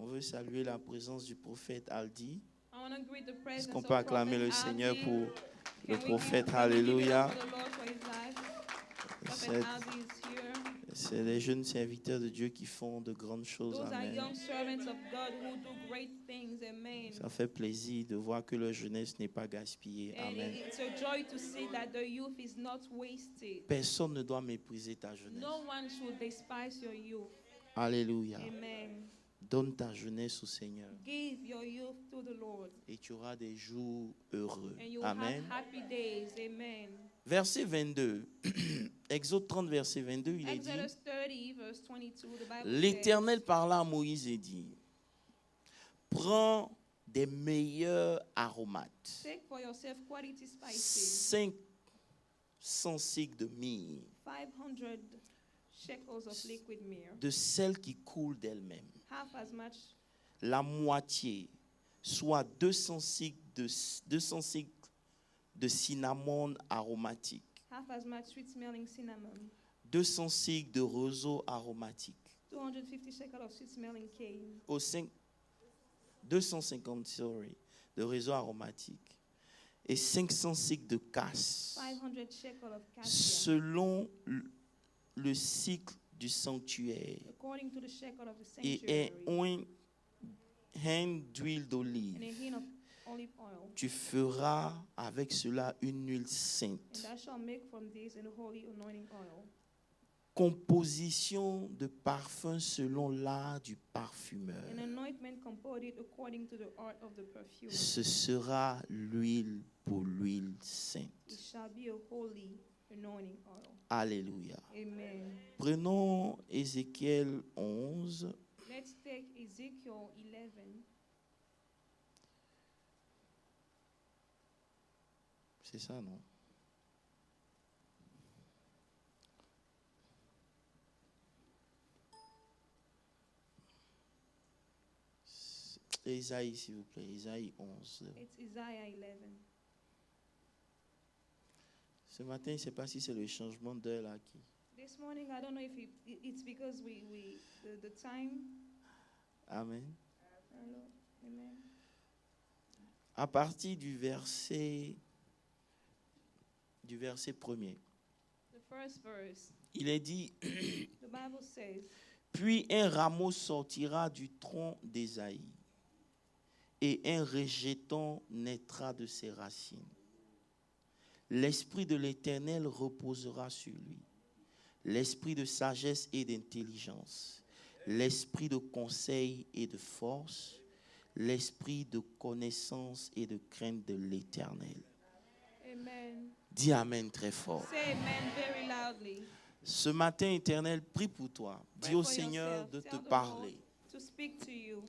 On veut saluer la présence du prophète Aldi. I want to greet the Est-ce presence qu'on of peut acclamer le Prophet Seigneur Aldi? pour le Can we prophète? give it Alléluia. up for the Lord for his life? Prophet C'est Aldi is here. c'est les jeunes serviteurs de Dieu qui font de grandes choses. Those are Amen. young servants of God who do great things. Amen. Ça fait plaisir de voir que leur jeunesse n'est pas gaspillée. And Amen. it's a joy to see that the youth is not wasted. Personne ne doit mépriser ta jeunesse. No one should despise your youth. Alléluia. Amen. Donne ta jeunesse au Seigneur Give your youth to the Lord. et tu auras des jours heureux. And you will Amen. have happy days. Amen. Verset 22. Exode 30, verset 22, il est dit: Exodus 30, verse 22, the Bible L'Éternel parla à Moïse et dit: Prends des meilleurs aromates, says, take for yourself quality spices, 500 cycles de myrrhe, 500 shekels of liquid myrrh, de celles qui coulent d'elles-mêmes, half as much, la moitié, soit 200 cycles de cinnamon aromatique, half as much sweet-smelling cinnamon, 200 cycles de roseau aromatique, 250 shekels of sweet-smelling cane, 250 de réseau aromatique et 500 cycles de casse 500 shekels of cassia, selon le cycle du sanctuaire according to the shekel of the et sanctuary, un hin d'huile and d'olive. a hin of olive oil. Tu feras avec cela une huile And sainte. thou shalt make from this an holy anointing oil. Composition de parfum selon l'art du parfumeur. An anointment composed according to the art of the perfumer. Ce sera l'huile pour l'huile sainte. It shall be a holy anointing oil. Alléluia. Amen. Prenons Ézéchiel 11. Let's take Ezekiel 11. C'est ça, non? Isaïe, s'il vous plaît. Isaïe 11. It's Isaiah 11. Ce matin, je ne sais pas si c'est le changement d'heure là qui. This morning, I don't know if it's because the time. Amen. Hello. Amen. À partir du verset premier, The first verse, il est dit the Bible says, Puis un rameau sortira du tronc d'Ésaïe, et un rejeton naîtra de ses racines. L'esprit de l'Éternel reposera sur lui, l'esprit de sagesse et d'intelligence, l'esprit de conseil et de force, l'esprit de connaissance et de crainte de l'Éternel. Amen. Dis Amen très fort. Say amen very loudly. Ce matin, Éternel, prie pour toi. Dis Pray au for Seigneur yourself. de Tell te the parler. Lord to speak to you.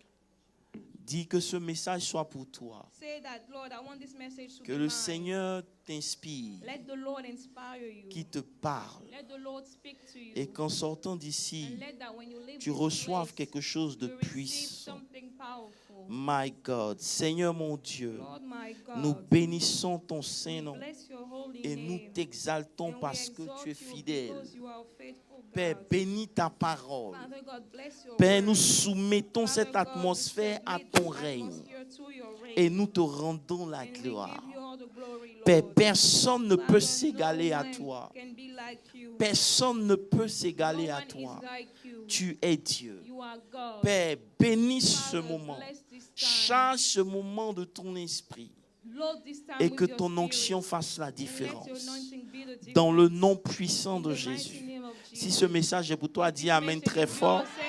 Dis que ce message soit pour toi. Say that, Lord, I want this message to Que be le mine. Seigneur t'inspire, Let the Lord inspire you. qu'il te parle. Let the Lord speak to you. Et qu'en sortant d'ici, And let that when you leave tu this reçoives place, quelque chose de you receive puissant. something powerful. My God, Seigneur mon Dieu, Lord my God, nous bénissons ton we Saint-Nom bless your holy et nous name. t'exaltons And we parce que exalt tu es you fidèle. because you are a faithful God. Père, bénis ta parole. Father God, bless your Père, word. nous soumettons Father cette God, atmosphère we à submit ton this règne atmosphere to your reign. et nous te rendons la And we gloire. give you all the glory, Lord. Père, personne ne peut Father, s'égaler no à one toi. can be like you. Personne ne peut s'égaler No à one toi. is like you. Tu es Dieu. You are God. Père, bénis ce Father, moment. bless this time. Charge ce moment de ton esprit Load this time et with que your ton spirit. onction fasse la And let your différence. anointing be the difference. Dans le nom puissant In de the mighty Jésus. name of Si Jesus. ce message est pour toi, If dis this Amen message très is fort yours, say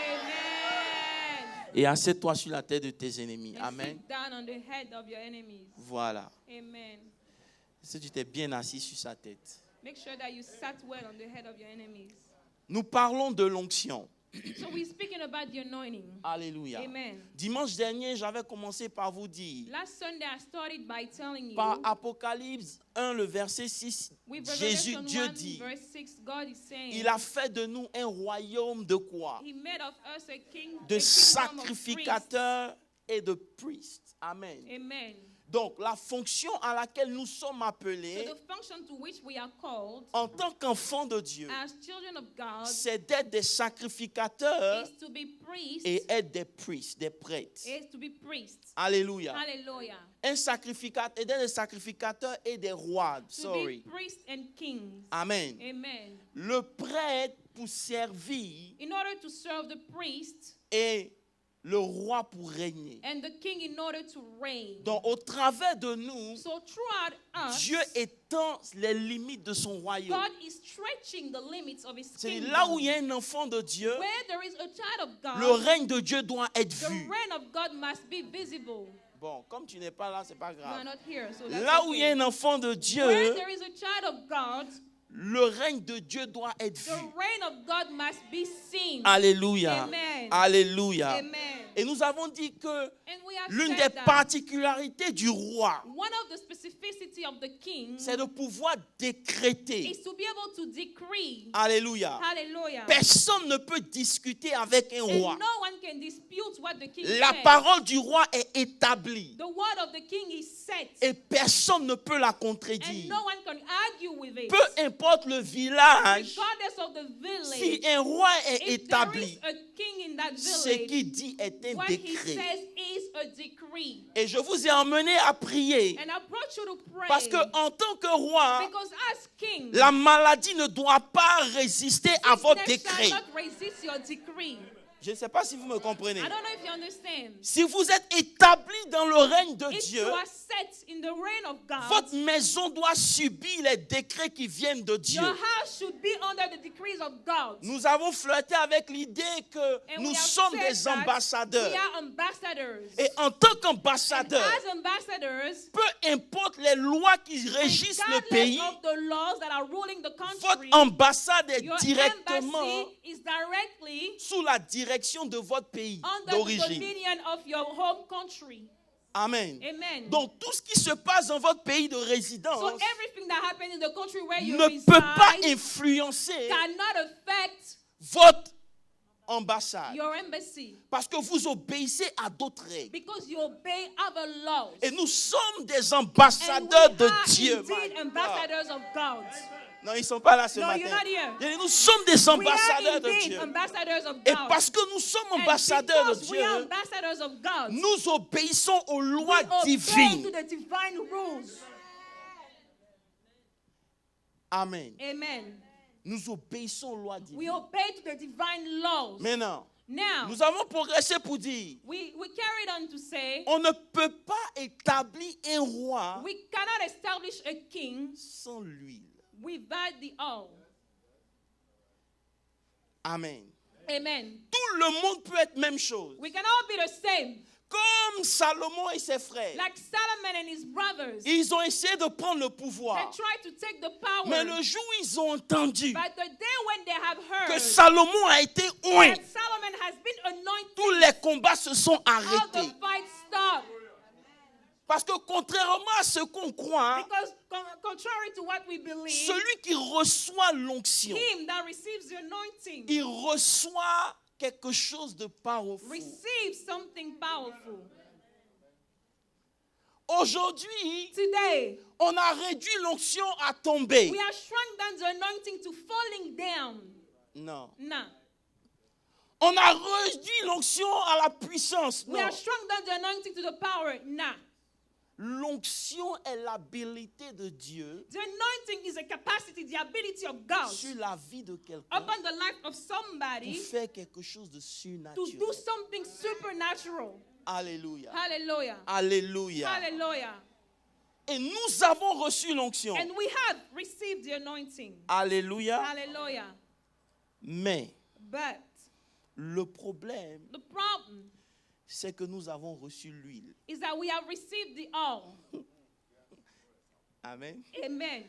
amen. et assieds-toi sur la tête de tes ennemis. And Amen. sit down on the head of your enemies. Voilà. Amen. Si tu t'es bien assis sur sa tête. Make sure that you sat well on the head of your enemies. Nous parlons de l'onction. So we're speaking about the anointing. Alléluia. Amen. Dimanche dernier, j'avais commencé par vous dire, Last Sunday, I started by telling you, par Apocalypse 1, le verset 6, with Jésus, Revelation Dieu 1, dit, verse 6, God is saying, il a fait de nous un royaume de quoi? He made of us a king, De a kingdom of priests. sacrificateurs et de priests. Amen. Amen. Donc, la fonction à laquelle nous sommes So appelés the function to which we are called en tant qu'enfants de Dieu, as children of God c'est d'être des sacrificateurs is to be priests. et être des priests, des prêtres. Is to be priests. Alléluia. Hallelujah. Un sacrificateur, d'être des sacrificateurs et des rois. To Sorry. be priests and kings. Amen. Amen. Le prêtre pour servir In order to serve the priest et le roi pour régner. and the king in order to reign. Donc, au travers de nous, So throughout us, Dieu étend les limites de son royaume. God is stretching the limits of his C'est kingdom. là où il y a un enfant de Dieu, Where there is a child of God, le règne de Dieu doit être the vu. reign of God must be visible. Bon, comme tu n'es pas là, c'est pas You are grave. not here, so that's Là où il y a okay. un enfant de Where Dieu, there is a child of God, le règne de Dieu doit être the vu. reign of God must be seen. Alléluia. Amen. Alléluia. Amen. Et nous avons dit que And we have l'une said des that particularités du roi, one of the specificity of the king c'est de pouvoir décréter. is to be able to decree. Alléluia. Hallelujah. Personne ne peut discuter avec un And roi. no one can dispute what the king La says. parole du roi est établie The word of the king is set. et personne ne peut la And contredire. no one can argue with it. Peu importe le village, Regardless of the si village, un roi est if there établi, is a king in that ce village, qu'il dit est un what he décret. says is a decree. Et je vous ai emmené à prier And I brought you to pray parce que en tant que roi, because as king, la maladie ne doit pas résister à votre sickness décret. shall not resist your decree. Je ne sais pas si vous me comprenez. I don't know if you understand. Si vous êtes établi dans le règne de If Dieu, you are set in the reign of God, votre maison doit subir les décrets qui viennent de Dieu. your house should be under the decrees of God. Nous avons flirté avec l'idée que And nous we have sommes said des that ambassadeurs. We are ambassadors. Et en tant And qu'ambassadeurs, as ambassadors, peu importe les lois qui régissent le regardless pays, of the laws that are ruling the votre country, ambassade est your directement embassy is directly sous la direction de votre pays under the d'origine. dominion of your home country. Amen. Amen. Donc tout ce qui se passe dans votre pays de So résidence everything that happens in the country where you ne peut pas reside influencer cannot affect votre ambassade. your embassy Parce que vous obéissez à d'autres règles. because you obey other laws. Et nous sommes des And ambassadeurs we de are Dieu. indeed My God. ambassadors of God. Non, ils ne sont pas là ce No, matin. you're not here. Je dis, nous sommes des We are ambassadeurs de indeed Dieu. ambassadors of Et God. parce que nous sommes And ambassadeurs de because we are Dieu, ambassadors of God, nous obéissons aux we lois obey to divines. the divine rules. Amen. Amen. Nous obéissons aux lois We divines. obey to the divine laws. Maintenant, Now, nous avons progressé pour dire, we carried on to say, on ne peut pas établir un roi we cannot establish a king sans l'huile. without the oil. Amen. Amen. Tout le monde peut être même chose. We can all be the same. Comme Salomon et ses frères. Like Solomon and his brothers. Ils ont essayé de prendre le They pouvoir. tried to take the power. Mais le jour où ils ont entendu But the day when they have que heard Salomon a été oint, that Solomon has been anointed, tous les combats se sont all the arrêtés. fights stopped. Parce que contrairement à ce qu'on croit, Because contrary to what we believe, celui qui reçoit l'onction, him that receives the anointing il reçoit quelque chose de powerful. receives something powerful. Aujourd'hui, Today, on a réduit l'onction à tomber. we are shrunk down the anointing to falling down. Non. Nah. On a réduit l'onction à la puissance. We Non. are shrunk down the anointing to the power. Nah. L'onction est l'habilité de Dieu The anointing is a capacity, the ability of God sur la vie de quelqu'un upon the life of pour somebody faire quelque chose de to surnaturel. do something supernatural. Alléluia. Hallelujah. Alléluia. Hallelujah. Et nous avons reçu l'onction. And we have received the anointing. Alléluia. Hallelujah. Mais But le problème, the problem c'est que nous avons reçu l'huile. is that we have received the oil. Amen. Amen.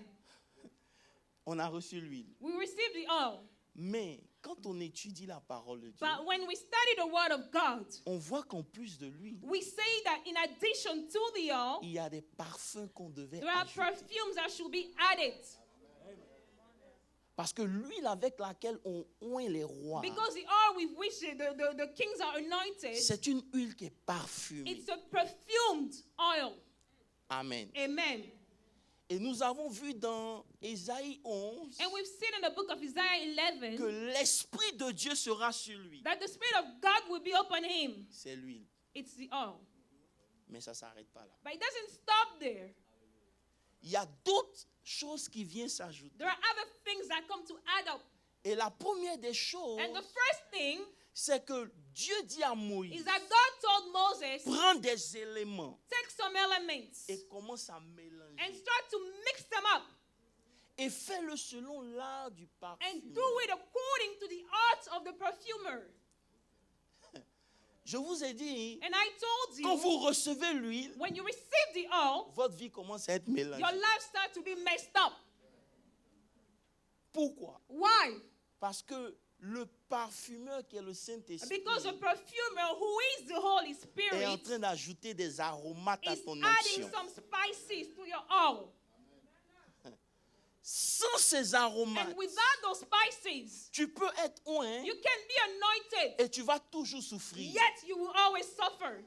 On a reçu l'huile. We received the oil. Mais quand on étudie la parole de Dieu, But when we study the word of God, on voit qu'en plus de l'huile, we say that in addition to the oil, il y a des parfums qu'on devait there are ajouter. perfumes that should be added. Parce que l'huile avec laquelle on oint les rois, Because the oil with which the kings are anointed, c'est une huile qui est parfumée. it's a perfumed oil. Amen. Amen. Et nous avons vu dans Ésaïe 11 And we've seen in the book of Isaiah 11 que l'Esprit de Dieu sera sur lui. that the Spirit of God will be upon him. C'est l'huile. It's the oil. Mais ça ne s'arrête pas là. But it doesn't stop there. Il y a d'autres choses qui viennent s'ajouter. There are other things that come to add up. Et la première des choses, And the first thing c'est que Dieu dit à is Moïse, that God told Moses, prends des éléments take some elements et commence à and mélanger. start to mix them up Et fais-le selon l'art du and parfum. do it according to the art of the perfumer. Je vous ai dit, And I told quand you, vous recevez l'huile, when you receive the oil, votre vie commence à être mélangée. your life starts to be messed up. Pourquoi? Why? Parce que le parfumeur qui est le Saint-Esprit Because the perfumer, who is the Holy est en Spirit, train d'ajouter des aromates à is ton adding onction. some spices to your oil. Sans ces aromates, And without those spices, tu peux être oint you can be anointed, et tu vas toujours souffrir. yet you will always suffer.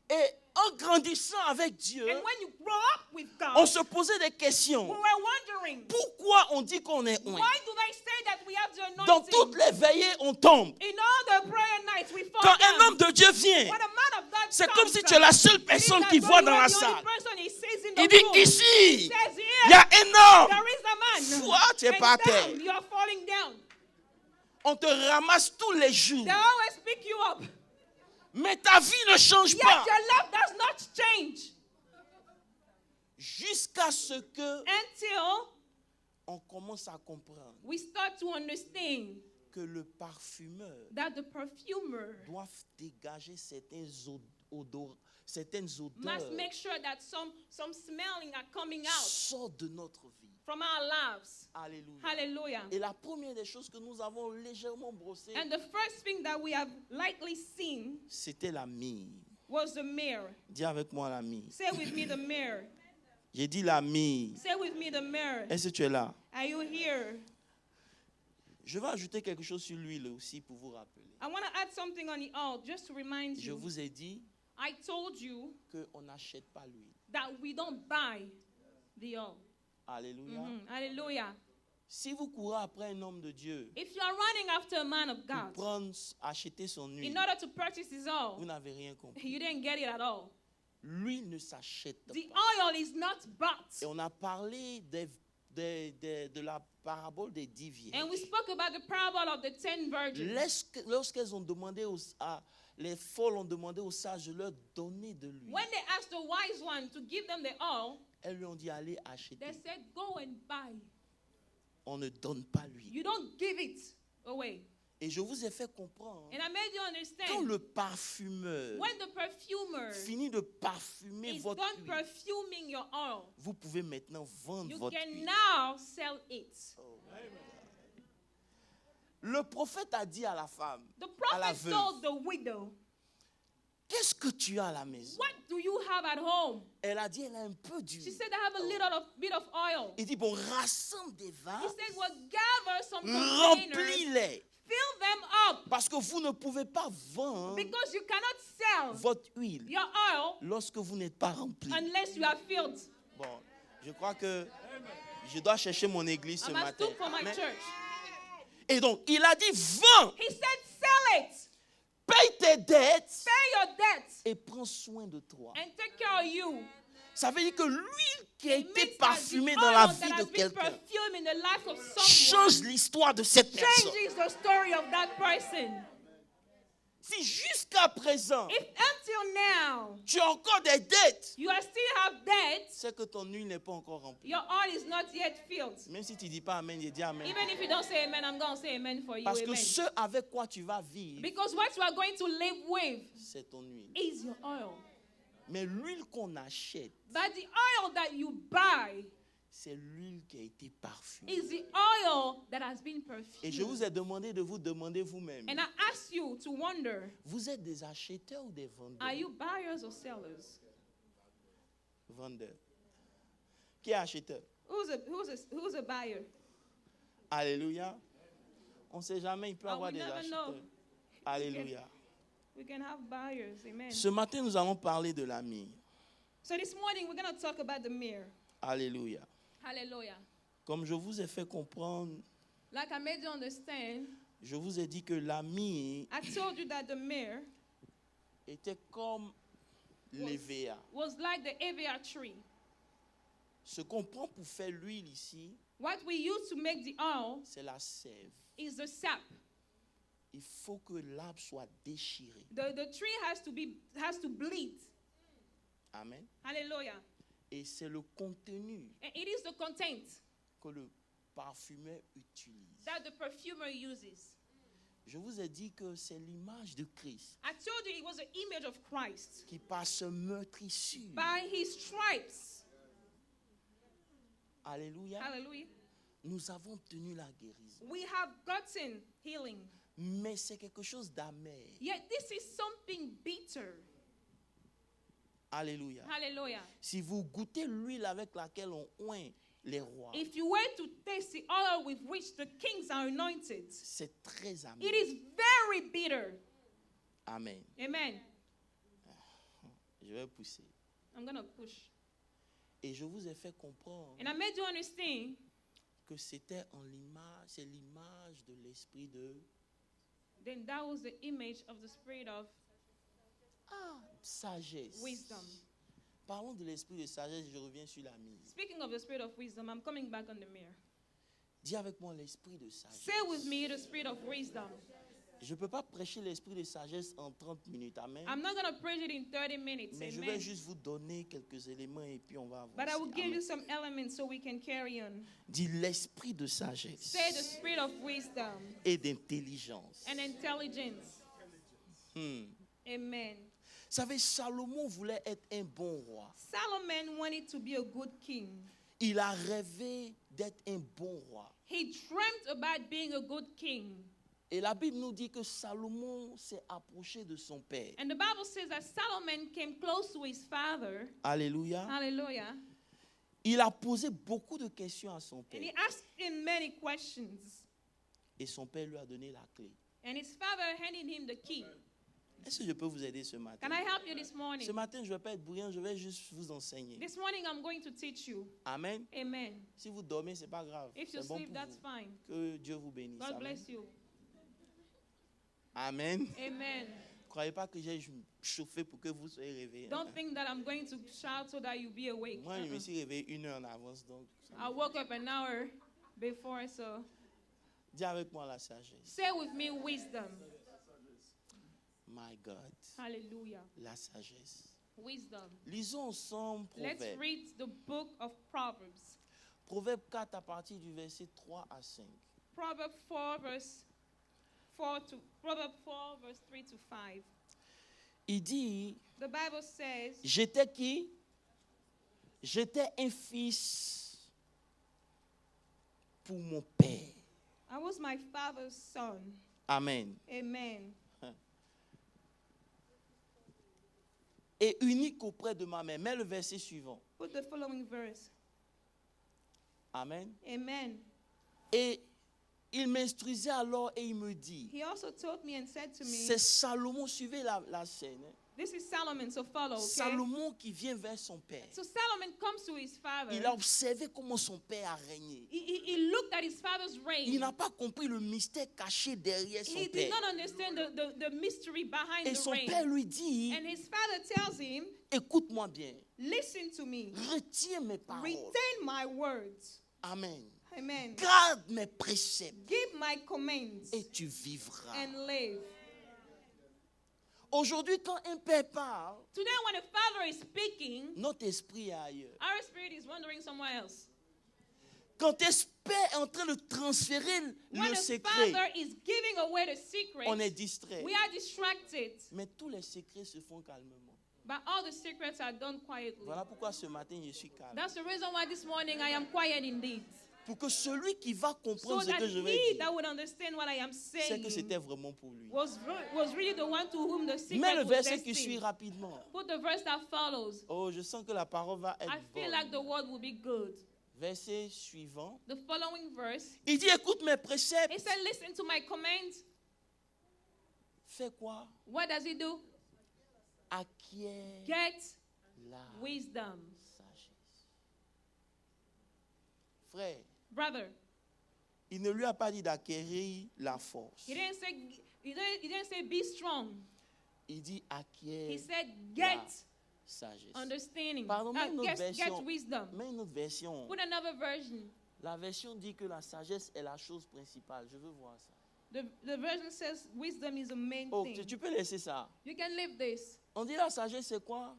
Et en grandissant avec Dieu, And when you grow up with on God, se posait des we questions. were wondering, Pourquoi on dit qu'on est oint? why do they say that we have the Dans toutes anointing? les veillées, on tombe. In all the prayer nights, we fall Quand un down. homme de Dieu vient, When a man of God c'est comes, comme si tu es la seule personne qui voit dans la salle. Il dit ici, il y a un homme. There is a man. Toi, tu es And par down, terre. you are falling down. On te ramasse tous les jours. They always pick you up. Mais ta vie ne change Yet pas. your life does not change Jusqu'à ce que until on commence à comprendre we start to understand que le parfumeur that the perfumer doit dégager certaines odeurs must make sure that some smelling are coming out sortent de notre vie. from our lives. Alléluia. Hallelujah. Et la première des choses que nous avons légèrement brossées, And the first thing that we have likely seen c'était la myrrhe. was the mirror. Dis avec moi la myrrhe. Say with me the mirror. J'ai dit la myrrhe. Say with me the mirror. Est-ce que tu es là? Are you here? Je vais ajouter quelque chose sur l'huile aussi pour vous rappeler. I want to add something on the oil just to remind Je you. vous ai dit I told you qu'on n'achète pas l'huile. that we don't buy the oil. Alléluia. Hallelujah. Si vous courez après un homme de Dieu If you are running after a man of pour God acheter son in huile, order to purchase his vous oil, n'avez rien compris. you didn't get it at all. L'huile ne s'achète The pas. oil is not bought. Et on a parlé de la parabole des 10 vierges. And we spoke about the parable of the 10 virgins. Lorsqu'elles ont demandé les folles ont demandé aux sages de leur donner de l'huile, When they asked the wise one to give them the oil, elles lui ont dit allez acheter. they said, go and buy. On ne donne pas l'huile. You don't give it away. Et je vous ai fait comprendre, And I made you quand understand, le parfumeur when the perfumer finit de parfumer is votre done huile, perfuming your oil, vous pouvez maintenant vendre you votre can huile. now sell it. Le prophète a dit à la femme, The à la prophet veuve, told the widow, qu'est-ce que tu as à la maison? what do you have at home? Elle a dit, elle a un peu She d'huile. said, I have a little bit of oil. Il dit, bon, rassemble des He vases, said, well, gather some containers, remplis-les. fill them up, Parce que vous ne pouvez pas vendre because you cannot sell votre huile your oil lorsque vous n'êtes pas rempli. unless you are filled. Bon, je crois que je dois chercher mon église ce I must matin. look for my Mais- church. Et donc, il a dit, vends, He said, sell it, paye tes dettes pay your debts, et prends soin de toi. and take care of you. Ça veut dire que l'huile qui a It été means that the parfumée dans oil la that vie de has been quelqu'un perfumed in the life of someone change l'histoire de cette personne. changes the story of that person. Si jusqu'à présent, If until now tu as encore des dettes, you are still have debts, c'est que ton huile n'est pas encore remplie. your oil is not yet filled. Même si tu ne dis pas Amen, je dis Amen. Even if you don't say amen, I'm going to say amen for you. Parce que Amen. ce avec quoi tu vas vivre, Because what you are going to live with c'est ton huile. is your oil. Mais l'huile qu'on achète, But the oil that you buy c'est l'huile qui a été parfumée. is the oil that has been Et je perfumed. vous ai demandé de vous demander vous-même, And I ask you to wonder, vous êtes des acheteurs ou des vendeurs? are you buyers or sellers? Vendeurs. Qui est acheteur? Who's a buyer? Alléluia. On ne sait jamais, il peut y Oh, avoir we des never acheteurs. know. Alléluia. We can have buyers. Amen. Ce matin, nous allons parler de la myrrhe. So this morning we're going to talk about the mirror. Alléluia. Hallelujah. Comme je vous ai fait comprendre, Like I made you understand, je vous ai dit que l'ami I told you that the mirror était comme l'EVA. was like the avia tree. Ce qu'on prend pour faire l'huile ici, What we use to make the oil c'est la sève. is the sap. Il faut que l'arbre soit déchiré. The tree has to bleed. Amen. Hallelujah. Et c'est le contenu And it is the content que le parfumeur utilise. that the perfumer uses. Je vous ai dit que c'est l'image de Christ I told you it was an image of Christ. qui, par ce meurtrissure, By his stripes, alléluia, hallelujah, nous avons obtenu la guérison. we have gotten healing. Mais c'est quelque chose d'amer. Yet this is something bitter. Alléluia. Hallelujah. Si vous goûtez l'huile avec laquelle on oint les rois, If you were to taste the oil with which the kings are anointed, c'est très amer. it is very bitter. Amen. Amen. Je vais pousser. I'm going to push. Et je vous ai fait comprendre And I made you understand que c'était en l'image, c'est l'image de l'esprit de then that was the image of the spirit of sagesse. wisdom. Parlons de l'esprit de sagesse, je reviens sur la mise. Speaking of the spirit of wisdom, I'm coming back on the mirror. Dis avec moi l'esprit de sagesse. Say with me the spirit of wisdom. Je ne peux pas prêcher l'esprit de sagesse en 30 minutes. Amen. I'm not going to preach it in 30 minutes. Mais je Amen. vais juste vous donner quelques éléments et puis on va avancer. But I will give Amen. you some elements so we can carry on. Dis l'esprit de sagesse Say the spirit of wisdom et d'intelligence. and intelligence. Amen. Vous savez, Salomon voulait être un bon roi. Solomon wanted to be a good king. Il a rêvé d'être un bon roi. He dreamt about being a good king. Et la Bible nous dit que Salomon s'est approché de son père. And the Bible says that Solomon came close to his father. Alléluia. Hallelujah. Il a posé beaucoup de questions à son père. And he asked him many questions. Et son père lui a donné la clé. And his father handed him the key. Est-ce que je peux vous aider ce matin? Can I help you this morning? Ce matin, je ne vais pas être brillant, je vais juste vous enseigner. This morning I'm going to teach you. Amen. Amen. Si vous dormez, ce n'est pas grave. If you C'est bon sleep, pour that's vous. fine. Que Dieu vous bénisse. God Amen. bless you. Amen. Amen. Ne croyez pas que j'ai chauffé pour que vous soyez réveillés. Don't think that I'm going to shout so that you be awake. Moi, je me suis réveillé 1 heure en avance. Donc, I woke up an hour before, so dis avec moi la sagesse. say with me wisdom. My God. Hallelujah. La sagesse. Wisdom. Lisons ensemble Let's Proverbe. read the book of Proverbs. Proverbe 4 à partir du verset 3 à 5. Proverbs 4 verse 4 verse 3 to 5. Il dit, The Bible says, j'étais qui? J'étais un fils pour mon père. I was my father's son. Amen. Amen. Et unique auprès de ma mère. Mets le verset suivant. Put the following verse. Amen. Amen. Et il m'instruisait alors et il me dit, He also told me and said to me, c'est Salomon, suivez la scène. Hein. this is Solomon, so follow, okay? Salomon qui vient vers son père. So Solomon comes to his father. Il a observé comment son père a régné. He looked at his father's reign. Il n'a pas compris le mystère caché derrière son He did père. not understand the mystery behind Et the son reign. père lui dit, And his father tells him, écoute-moi bien, listen to me. retiens mes paroles. Retain my words. Amen. Amen. Garde mes préceptes Give my commands et tu vivras. and live. Aujourd'hui, quand un père parle, Today when a father is speaking, notre esprit est ailleurs. our spirit is wandering somewhere else. Quand un père est en train de transférer When le a secret, father is giving away the secret, on est distrait. we are distracted. Mais tous les secrets se font calmement. But all the secrets are done quietly. Voilà pourquoi ce matin, je suis calme. That's the reason why this morning I am quiet indeed. Pour que celui qui va So comprendre ce that que je vais he dire, that would understand what I am c'est que saying c'était vraiment pour lui. was really the one to whom the Mets secret le was verset qui suit destined. rapidement. Put the verse that follows. Oh, je sens que la parole va être I feel bonne. like the word will be good. Verset suivant. The following verse, Il dit, écoute mes préceptes. it said, listen to my commands. Fais quoi? What does he do? Acquiert Get la wisdom. sagesse. Frère, Brother, il ne lui a pas dit d'acquérir la force. he didn't say be strong. Il dit He acquiert said la get sagesse. understanding. Pardon, mais une autre Get version. wisdom. Mais une autre version. Put another version. La version dit que la sagesse est la chose principale. Je veux voir ça. The version says wisdom is the main Oh, thing. tu peux laisser ça. You can leave this. On dit la sagesse, c'est quoi?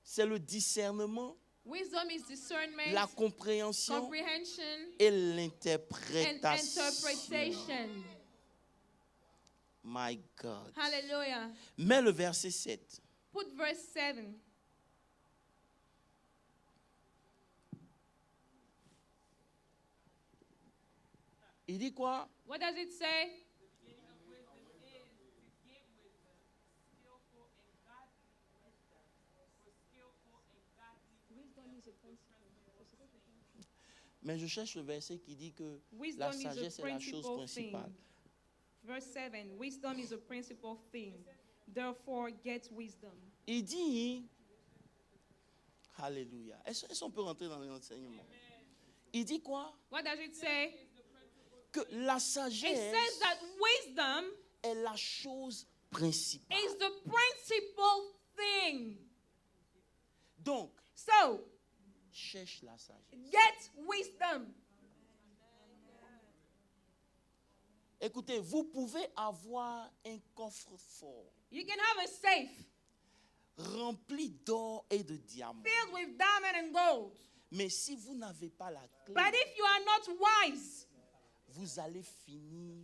C'est le discernement, Wisdom is discernment, la compréhension comprehension, et and l'interprétation. interpretation. My God. Hallelujah. Mais le verset 7. Put verse 7. Il dit quoi? What does it say? Mais je cherche le verset qui dit que Wisdom la is a sagesse est la chose principal principale. thing. Verse 7. Wisdom is a principal thing. Therefore, get wisdom. Il dit, Alléluia. Est-ce qu'on peut rentrer dans l'enseignement? Il dit quoi? What does it say? Que la It sagesse says that wisdom est la chose principale. is the principal thing. Donc, So, cherche la sagesse. get wisdom. Écoutez, vous pouvez avoir un coffre-fort You can have a safe rempli d'or et de diamants. filled with diamond and gold. Mais si vous n'avez pas la clé, But if you are not wise, vous allez finir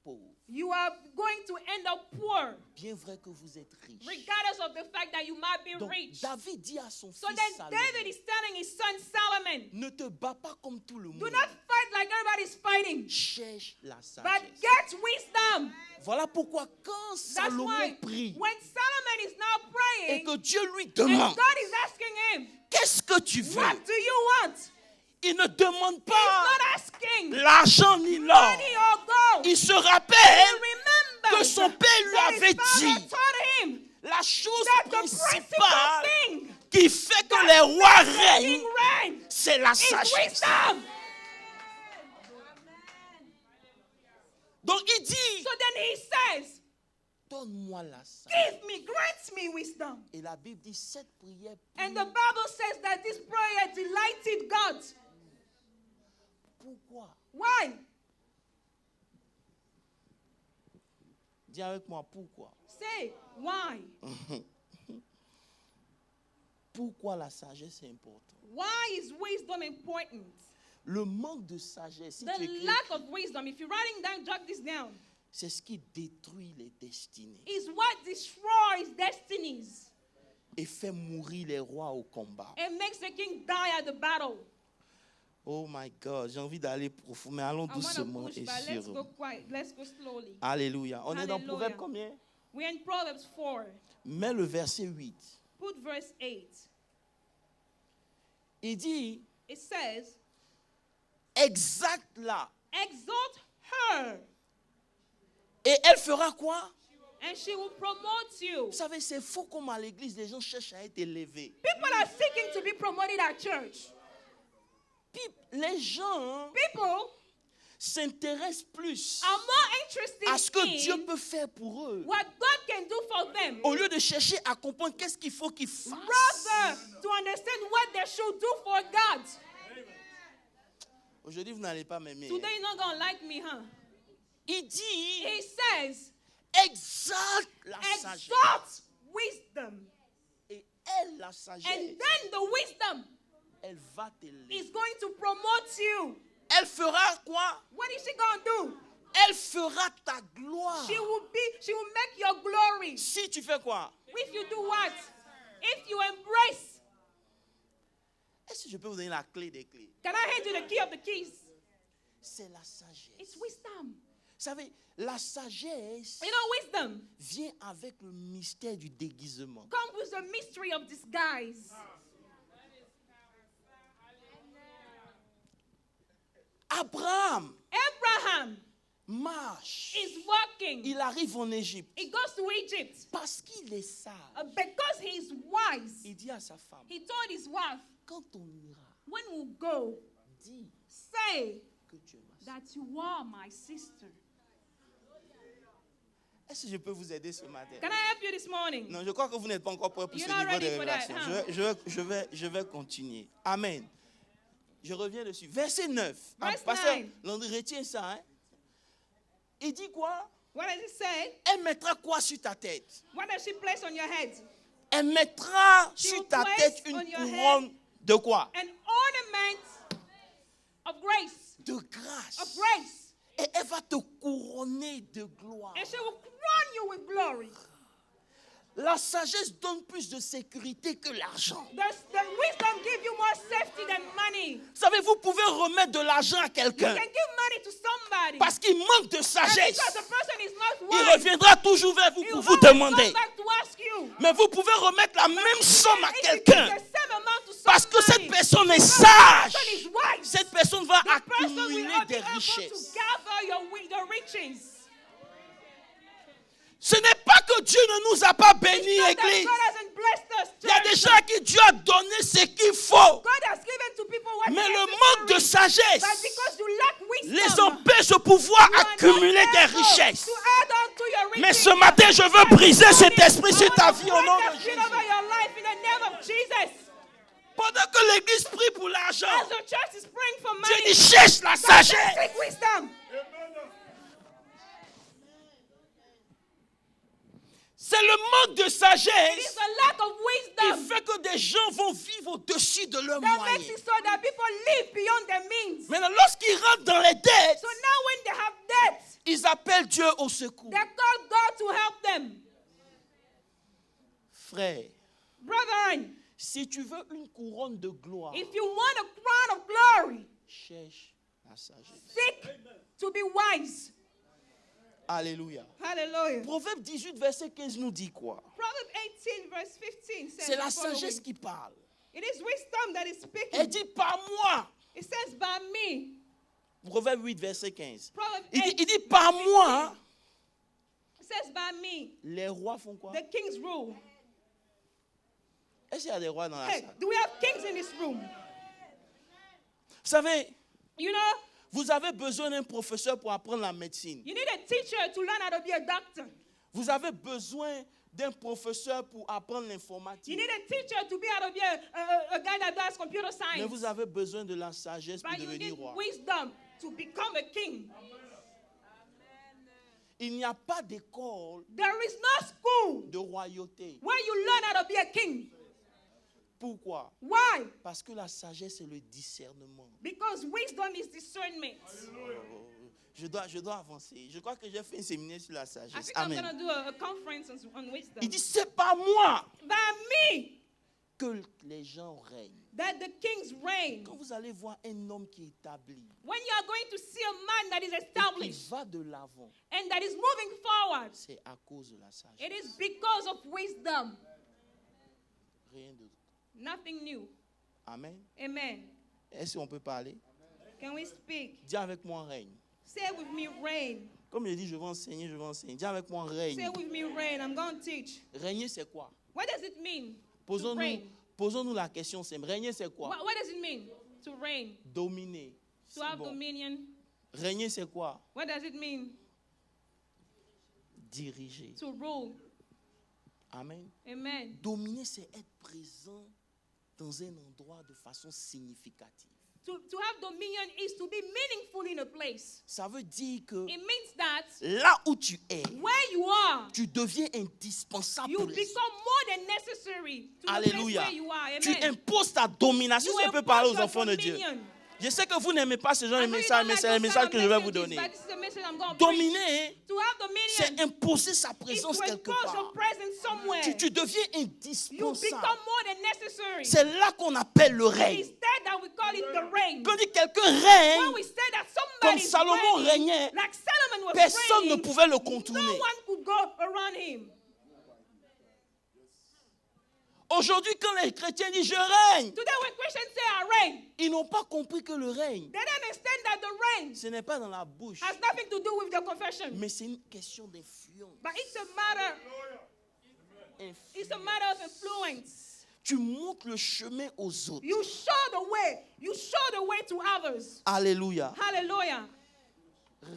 pauvre. you are going to end up poor, Bien vrai que vous êtes riche. regardless of the fact that you might be Donc, rich. David dit à son So fils then Salomon, David is telling his son Solomon, ne te bats pas comme tout le do monde. not fight like everybody's fighting, Cherche la but sagesse. get wisdom. Voilà pourquoi quand That's Salomon why prie when Solomon is now et praying, que Dieu lui and demande, God is asking him, qu'est-ce que tu veux? what do you want? Il ne demande He's pas not asking l'argent ni l'or. money or gold. Il se He rappelle remembers que son père lui that his avait father dit taught him la chose that the principal principale thing qui fait que les rois king règnent, reign c'est la is sagesse. wisdom. Donc il dit, So then he says, donne-moi la sagesse. grant me wisdom. Et la Bible dit, cette prière And the Bible says that this prayer delighted God. pourquoi? Why? Dis avec moi, pourquoi? Say, why? Pourquoi la sagesse est importante? Why is wisdom important? Le manque de sagesse, si tu The écris, lack of wisdom, if you're writing down, jot this down, c'est ce qui détruit les destinées is what destroys destinies et fait mourir les rois au combat. and makes the king die at the battle. Oh my God, j'ai envie d'aller profond, mais allons I want to doucement push, et but let's go sûrement. quiet. Let's go slowly. Alléluia. On est dans Alléluia. Proverbe combien? We're in Proverbs 4. Mais le verset 8, Put verse 8. il dit, It says, exact là. exalt her, Et elle fera quoi? and she will promote you. Vous savez, c'est faux comme à l'église, les gens cherchent à être élevés. People are seeking to be promoted at church. Puis les gens People s'intéressent plus are more interested à ce que in Dieu peut faire pour eux, what God can do for them au lieu de chercher à comprendre qu'est-ce qu'il faut qu'ils fassent. rather to understand what they should do for God. Aujourd'hui, vous n'allez pas m'aimer. Today you're not going to like me, huh? Il dit, He says, exalte la sagesse. exalt wisdom. Et elle, la sagesse, And then the wisdom elle va t'élever. is going to promote you. Elle fera quoi? What is she going to do? Elle fera ta gloire. She will make your glory. Si tu fais quoi? If you do what? If you embrace. Est-ce que je peux vous donner la clé des clés? Can I hand you the key of the keys? C'est la sagesse. It's wisdom. Vous savez, la sagesse You know, wisdom vient avec le mystère du déguisement. comes with the mystery of disguise. Abraham, Abraham, marche. is walking. Il arrive en Égypte. He goes to Egypt. Parce qu'il est sage. Because he's wise, Il dit à sa femme, he told his wife, quand on ira, when we go, dis say que tu es ma sœur. that you are my sister. Est-ce que je peux vous aider ce matin? Can I help you this morning? Non, je crois que vous n'êtes pas encore prêt pour You're ce not niveau de ready for that, révélation. huh? Je vais continuer. Amen. Je reviens dessus. Verset 9. Verse Pasteur 9. Landry, retiens ça. Hein? Il dit quoi? What does it say? Elle mettra quoi sur ta tête? What does she place on your head? Elle mettra She sur will ta place tête on une your couronne de quoi? An ornament of grace. De Of grâce. grace. Et elle va te couronner de gloire. And she will crown you with glory. La sagesse donne plus de sécurité que l'argent. The wisdom gives you more safety than money. Vous savez, vous pouvez remettre de l'argent à You quelqu'un can give money to somebody. parce qu'il manque de And sagesse. because the person is not Il wise, reviendra toujours vers vous he pour will vous always demander. come back to ask you. Mais vous pouvez remettre la même somme à If you quelqu'un give the same amount to parce que somebody, cette personne est because sage. the person is wise, Cette personne va the person will accumuler not be des able to richesses. gather your riches. Ce n'est pas que Dieu ne nous a pas bénis, It's not that Église. God hasn't blessed us, Il y a des church. gens à qui Dieu a donné ce qu'il faut. God has given to people what Mais is le necessary. manque de sagesse But because you lack wisdom, les empêche de pouvoir you are not accumuler des able richesses. to add on to your riches. Mais ce matin, je veux briser cet esprit sur ta vie au nom de Jésus. Jésus. Over your life in the name of Jesus. Pendant que l'Église prie pour l'argent, As the church is praying for Dieu money, dit cherche la God says, sagesse. seek wisdom. C'est le manque de It sagesse is a lack of qui wisdom fait que des gens vont vivre au-dessus de leurs that makes moyens. it so that people live beyond their means. Maintenant, lorsqu'ils rentrent dans les dettes, So now when they have debts, ils appellent Dieu au secours. they call God to help them. Frère, Brethren, si tu veux une couronne de gloire, if you want a crown of glory, cherche la sagesse. seek to be wise. Alléluia. Hallelujah. Proverbe 18, verset 15 nous dit quoi? Proverbs 18 verse 15 says C'est la the following. sagesse qui parle. It is wisdom that is speaking. Elle dit par moi. It says by me. Proverbe 8, verset 15. Proverbs Il 8, dit par moi, it says by me. les rois font quoi? The kings rule. Est-ce qu'il y a des rois dans la Hey, salle? do we have kings in this room? Vous savez, You know, vous avez besoin d'un professeur pour apprendre la médecine. you need a teacher to learn how to be a doctor. Vous avez besoin d'un professeur pour apprendre You l'informatique. need a teacher to be able to be a guy that does computer Mais science. vous avez besoin de la sagesse pour But you devenir need roi. wisdom to become a king. Il n'y a pas d'école There is no school de royauté. where you learn how to be a king. Pourquoi? Why? Parce que la sagesse est le discernement. Because wisdom is discernment. Je dois avancer. Je crois que j'ai fait un séminaire sur la I sagesse. think I'm Amen. going to do a conference on wisdom. Il dit, c'est pas moi By me que les gens règnent. that the kings reign. Quand vous allez voir un homme qui est établi, When you are going to see a man that is et qui established va de l'avant, and that is moving forward, c'est à cause de la sagesse. it is because of wisdom. Rien d'autre. Nothing new. Amen. Amen. Est-ce qu'on peut parler? Can we speak? Dis avec moi règne. Say with me, reign. Comme je dis, je vais enseigner, je vais enseigner. Dis avec moi règne. Say with me, reign. I'm going to teach. Régner, c'est quoi? What does it mean to reign? Posons-nous la question simple. Régner, c'est quoi? What does it mean to reign? Dominer. To C'est have bon. dominion? Régner, c'est quoi? What does it mean Diriger. to rule? Amen. Amen. Dominer, c'est être présent dans un endroit de façon significative. To have dominion is to be meaningful in a place. Ça veut dire que It means that là où tu es, where you are, tu deviens indispensable you pour les autres. become more than necessary to the place Alléluia. where you are. Tu Amen. imposes ta domination. You Si je peux impose parler aux your enfants de Dieu. dominion. Je sais que vous n'aimez pas ce genre I de know you message, don't mais like c'est le those message kind que of je vais vous messages, donner. but this is the message I'm going to preach. Dominer, To have dominion c'est imposer sa is présence to quelque impose part. your presence somewhere. Tu deviens You indispensable. become more than necessary. C'est là qu'on appelle le règne. Instead that we call it the reign. Quand dit quelqu'un When règne, we say that comme somebody is Salomon reigning, régnait, like Solomon was personne ne reigning, pouvait le no contourner. one could go around him. Aujourd'hui, quand les chrétiens disent « je règne », Today when Christians say I reign, ils n'ont pas compris que le règne, they don't understand that the reign ce n'est pas dans la bouche, has nothing to do with the confession. mais c'est une question d'influence. But it's a matter of influence. Tu montres le chemin aux autres. You show the way. You show the way to others. Alléluia. Hallelujah.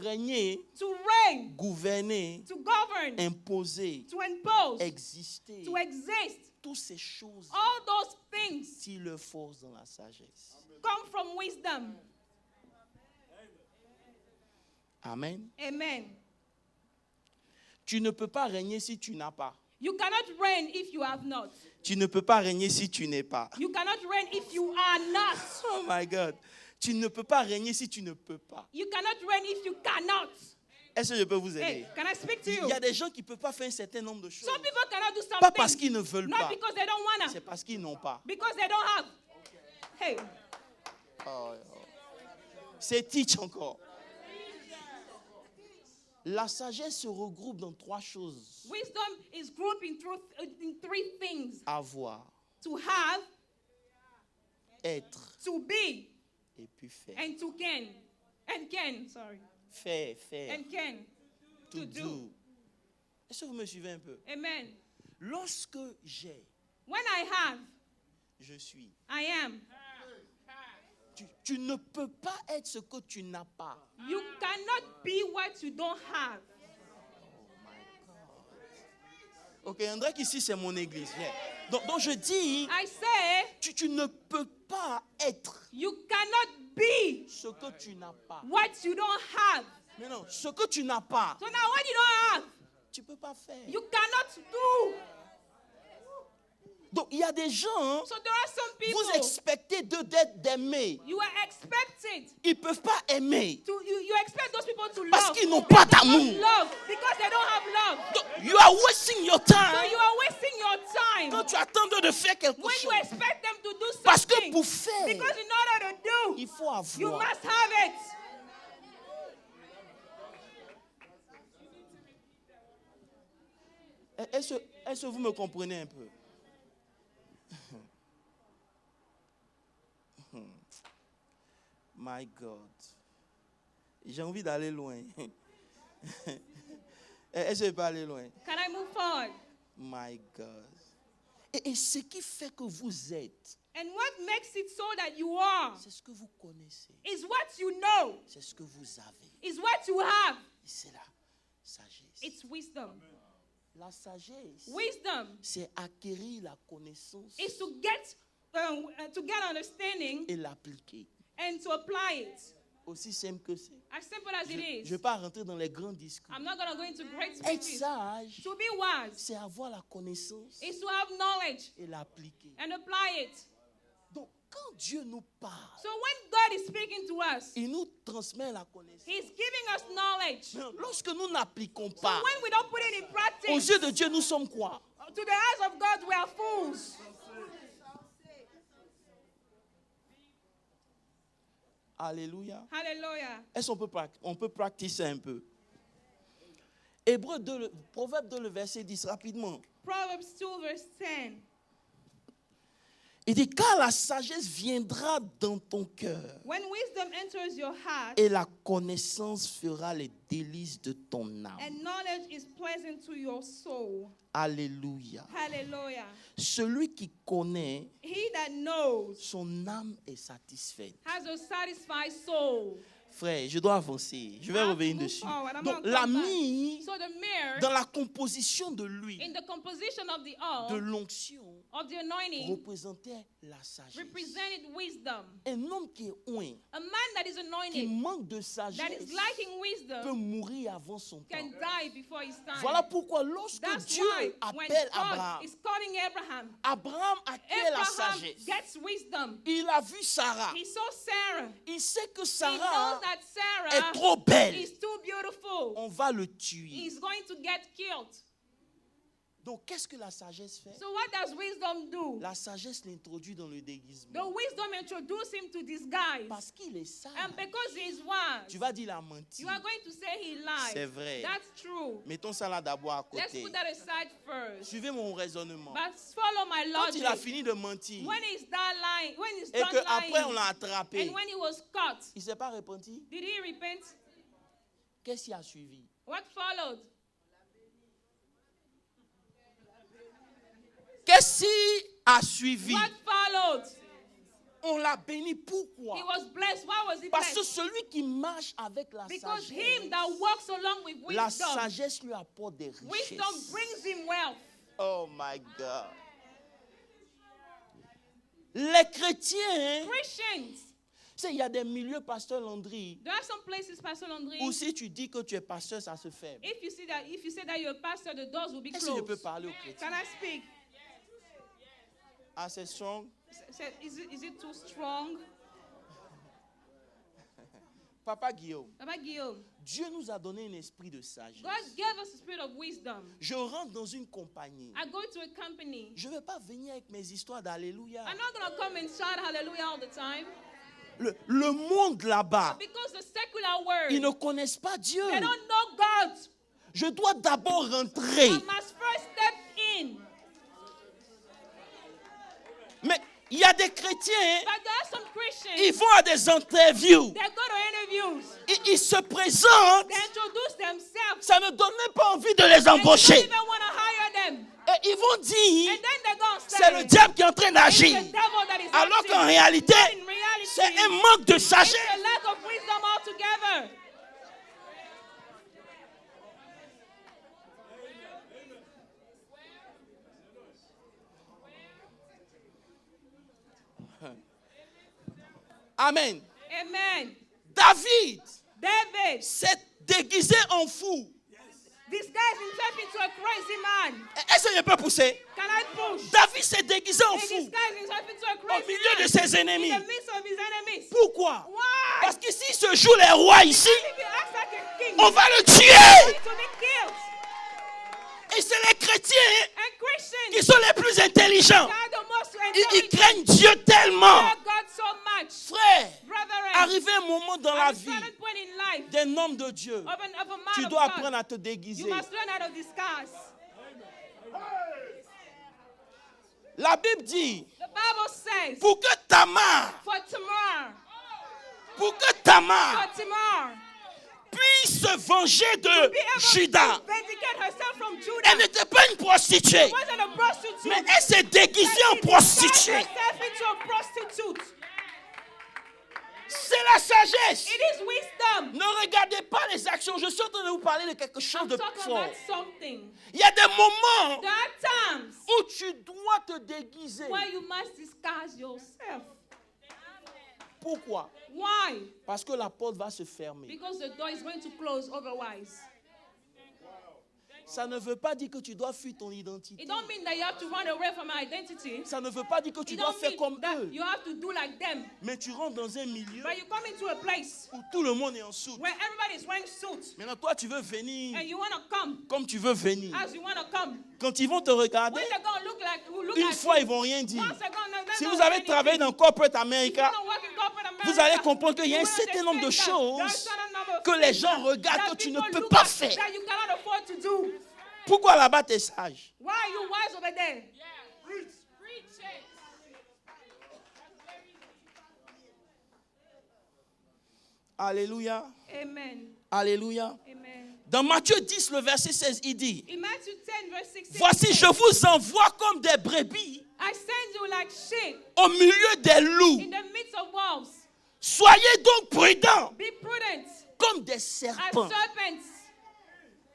Régner, To reign, gouverner, to govern, imposer, to impose, exister, to exist. toutes ces choses, All those things s'il le force dans la sagesse. come from wisdom. Amen. Amen. Tu ne peux pas régner si tu n'as pas. You cannot reign if you have not. Tu ne peux pas régner si tu n'es pas. You cannot reign if you are not. Oh my God. Tu ne peux pas régner si tu ne peux pas. You cannot reign if you cannot. Est-ce que je peux vous aider? Hey, can I speak to Il you? y a des gens qui ne peuvent pas faire un certain nombre de choses. Some people cannot do Pas parce something. qu'ils ne veulent Not pas. because they don't wanna. C'est parce qu'ils n'ont pas. Because they don't have. Hey, Oh, oh. C'est teach encore. La sagesse se regroupe dans trois choses. wisdom is grouped in three things: Avoir, to have, être to be, et puis faire. and to can. And can, sorry. Faire, And can. to To do. do. Est-ce que vous me suivez un peu? Amen. Lorsque j'ai, When I have, je suis. I am. Tu ne peux pas être ce que tu n'as pas. You cannot be what you don't have. Ok, André, ici c'est mon église. Viens. Donc je dis, I say, tu ne peux pas être you cannot be ce que tu n'as pas. what you don't have. Mais non, ce que tu n'as pas, So now what you don't have, tu ne peux pas faire. you cannot do. Donc il y a des gens, So there are some people, vous expectez d'eux d'être aimés. you are expected Ils ne peuvent pas aimer. to, you expect those people to Parce love. qu'ils n'ont pas They don't d'amour. love because they don't have love. Donc, you are wasting your So time you are wasting your time quand tu attends d'eux de faire quelque when you chose. expect them to do something. Parce que pour faire, Because in order to do, il faut you avoir. must have it. Est-ce que vous me comprenez un peu? My God. J'ai envie d'aller loin. Est-ce que je peux aller loin? Can I move forward? My God. Et ce qui fait que vous êtes, And what makes it so that you are c'est ce que vous connaissez. is what you know, C'est ce que vous avez. is what you have. Et c'est la sagesse. It's wisdom. La sagesse, Wisdom c'est acquérir la connaissance is to get understanding et l'appliquer. and to apply it. Aussi simple que c'est. As simple as Je it ne is. vais pas rentrer dans les grands discours. I'm not going to go into great Être speeches. sage, To be wise c'est avoir la connaissance is to have knowledge et l'appliquer. and apply it. Donc, quand Dieu nous parle, So when God is speaking to us, il nous transmet la connaissance. He's giving us knowledge. Mais lorsque nous n'appliquons So pas, when we don't put it in aux practice, yeux de Dieu, nous sommes quoi? to the eyes of God, we are fools. Alléluia. Hallelujah. Est-ce qu'on peut pratiquer un peu? Hébreu 2, Proverbe 2, le verset 10, rapidement. Proverbs 2 verse 10. Il dit, car la sagesse viendra dans ton cœur When wisdom enters your heart et la connaissance fera les délices de ton âme. and knowledge is pleasant to your soul. Alléluia. Hallelujah. Celui qui connaît, He that knows son âme est satisfaite. has a satisfied soul. Frère, je dois avancer. Je vais I have to revenir move dessus. forward. I'm Donc, gonna la come back. myrrhe, So the mirror, dans la composition de l'huile, in the composition of the de oil, l'onction, of the anointing, représentait la sagesse. represented wisdom. Un homme qui est oint, A man that is qui anointed, manque de that sagesse, is lacking peut wisdom, mourir avant son temps. can die before his time. Voilà pourquoi lorsque That's Dieu why when appelle God Abraham, is calling Abraham, Abraham acquiert la Abraham sagesse. gets wisdom. Il a vu Sarah. He saw Sarah. Il sait que He knows Sarah that Sarah est trop belle. is too beautiful. On va le tuer. He's going to get killed. Donc, qu'est-ce que la sagesse fait? So what does wisdom do? La sagesse l'introduit dans le The déguisement. wisdom introduce him to disguise. Parce qu'il est sage. And because he is wise, Tu vas dire il a menti. you are going to say he lied. C'est vrai. That's true. Mettons ça là d'abord à Let's côté. put that aside first. Suivez mon raisonnement. But follow my Quand il a logic. fini de mentir When he's done lying, when he's et done qu'après on lying, l'a attrapé, and when he was caught, il ne s'est pas repenti. did he repent? Qu'est-ce qui a suivi? What followed? Qu'est-ce qui a suivi? What followed? On l'a béni. Pourquoi? He was blessed. Why was he Parce que blessed? celui qui marche avec la Because sagesse, him that walks along with la wisdom, sagesse lui apporte des wisdom richesses. brings him wealth. Oh my God. Les chrétiens, Christians, il y a des milieux, pasteur Landry, there are some places, Pastor Landry, où si tu dis que tu es pasteur, ça se ferme. if you say that you're a pastor, the doors will be Est-ce que je peux closed. parler aux chrétiens? Can I speak? Ah, c'est strong. Is it too strong? Papa Guillaume, Papa Guillaume, Dieu nous a donné un esprit de sagesse. God gave us a spirit of wisdom. Je rentre dans une compagnie. I go to a company. Je ne vais pas venir avec mes histoires d'alléluia. I'm not going to come and shout hallelujah all the time. Le monde là-bas, Because the secular word, ils ne connaissent pas Dieu. they don't know God. Je dois d'abord rentrer. I must first step in. Mais il y a des chrétiens, But there are some Christians, ils vont à des interviews. they go to interviews. Ils se présentent. They introduce themselves. Ça ne donne même pas envie de les They don't embaucher. even want to hire them. Et ils vont dire, And then they go and c'est le say, diable qui est en train it's d'agir. the devil that is Alors acting. qu'en réalité, But in reality, c'est un manque de it's sagesse. a lack of wisdom altogether. Amen. Amen. David David s'est déguisé en fou. disguised himself into a crazy man. Est-ce que je peux pousser? Can I push? David s'est déguisé en He fou disguised himself into a au crazy milieu de man ses in ennemis. the midst of his enemies. Pourquoi? Why? Parce que s'il se joue les rois ici, If he acts like a king, on va le he's tuer. going to be killed. Et c'est les chrétiens And Christians, qui sont les plus intelligents. they are the most Ils intelligent. craignent Dieu tellement. Fear God so much. Frère, Brethren, arrivé un moment dans la at a vie certain point in life d'un homme de Dieu, of a man tu of dois God, apprendre à te you déguiser. must learn how to disguise. La Bible dit, The Bible says, pour que Tamar, for Tamar, puisse se venger be de able Judas, to vindicate herself from elle Judah. n'était pas une prostituée, She wasn't a prostitute. mais elle s'est déguisée en She disguised prostituée. herself into a prostitute. C'est la sagesse. It is wisdom. Ne regardez pas les actions. Je suis en train de vous parler de quelque chose I'm de talking fort. about something. Il y a des moments There are times où tu dois te déguiser. where you must disguise yourself. Pourquoi? Why? Parce que la porte va se fermer. Because the door is going to close otherwise. Ça ne veut pas dire que tu dois fuir ton identité. It don't mean that you have to run away from identity. Ça ne veut pas dire que tu It dois don't faire mean comme that eux. you have to do like them. Mais tu rentres dans un milieu But you come into a place où tout le monde est en soute. where everybody is wearing suits Maintenant, toi, tu veux venir and you want to come comme tu veux venir. as you want to come. Quand ils vont te regarder, When they're going to look une like fois, you, ils vont rien dire. once they're going to Si vous avez travaillé dans Corporate America, vous allez comprendre qu'il y a un certain nombre de choses que les gens regardent que tu ne peux pas faire. that you cannot afford to do. Pourquoi là-bas tu es sage? Why are you wise over there? Alléluia. Amen. Alléluia. Amen. Dans Matthieu 10, le verset 16, il dit, In Matthew 10, verse 16, voici, it je says, vous envoie comme des brebis I send you like sheep au milieu des loups. in the midst of wolves. Soyez donc prudents Be prudent comme des as serpents serpents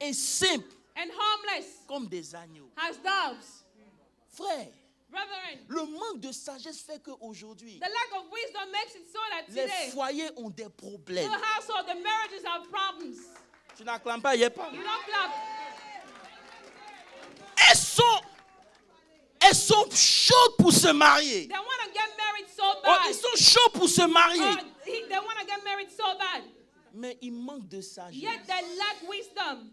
et simples and harmless comme des agneaux. as doves. Frère, Brethren, le manque de sagesse fait qu'aujourd'hui, the lack of wisdom makes it so that les today, foyers ont des problèmes. the household, the marriages have problems. Tu n'acclames pas, il n'y a pas. You don't clap. Elles sont chaudes pour se marier. They want to get married so Oh, bad. ils sont chauds pour se marier. They want to get married so bad. Mais il manque de sagesse. Yet they lack wisdom.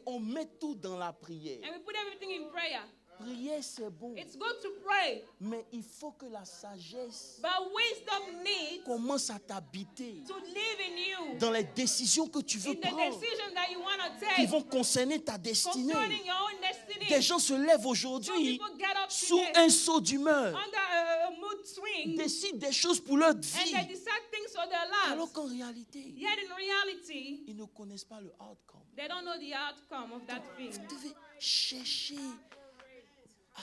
Et on met tout dans la prière. And we put everything in prayer. Prier, c'est bon. It's good to pray. Mais il faut que la sagesse But wisdom needs commence à t'habiter to live in you. dans les décisions que tu veux In the prendre, decisions that you want to qui take vont concerner ta destinée. concerning your own destiny. Des gens se lèvent Some aujourd'hui people get up sous today un saut d'humeur, under a mood swing décident des choses pour leur and vie, they decide things for their alors lives. qu'en réalité, Yet in reality, ils ne connaissent pas le outcome. they don't know the outcome of that thing. Vous devez chercher. Oh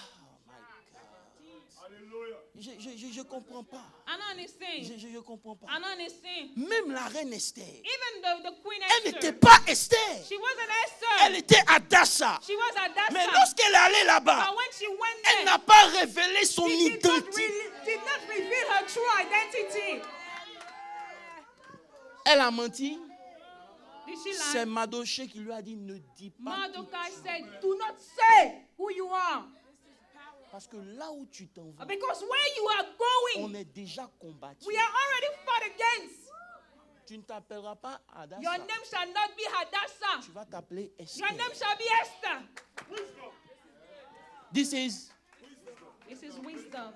my God. Je ne comprends pas. I don't understand. Je comprends pas. I don't understand. Même la reine Esther, Even the Queen elle n'était Esther, pas Esther. she wasn't Elle Esther. était Hadassah. She was Hadassah. Mais lorsqu'elle est allée là-bas, But when she went elle there, n'a pas révélé son she did not, identité. did not reveal her true identity. Elle a menti. Did she C'est lie? Mardochée qui lui a dit ne dis pas. Mordecai said, do not say who you are. Parce que là où tu t'en vas, Because where you are on going, est déjà combattu. we are already fought against. Tu ne t'appelleras pas Your Hadassah. name shall not be Hadassah. Tu vas t'appeler Esther. Your name shall be Esther. This is, This is wisdom.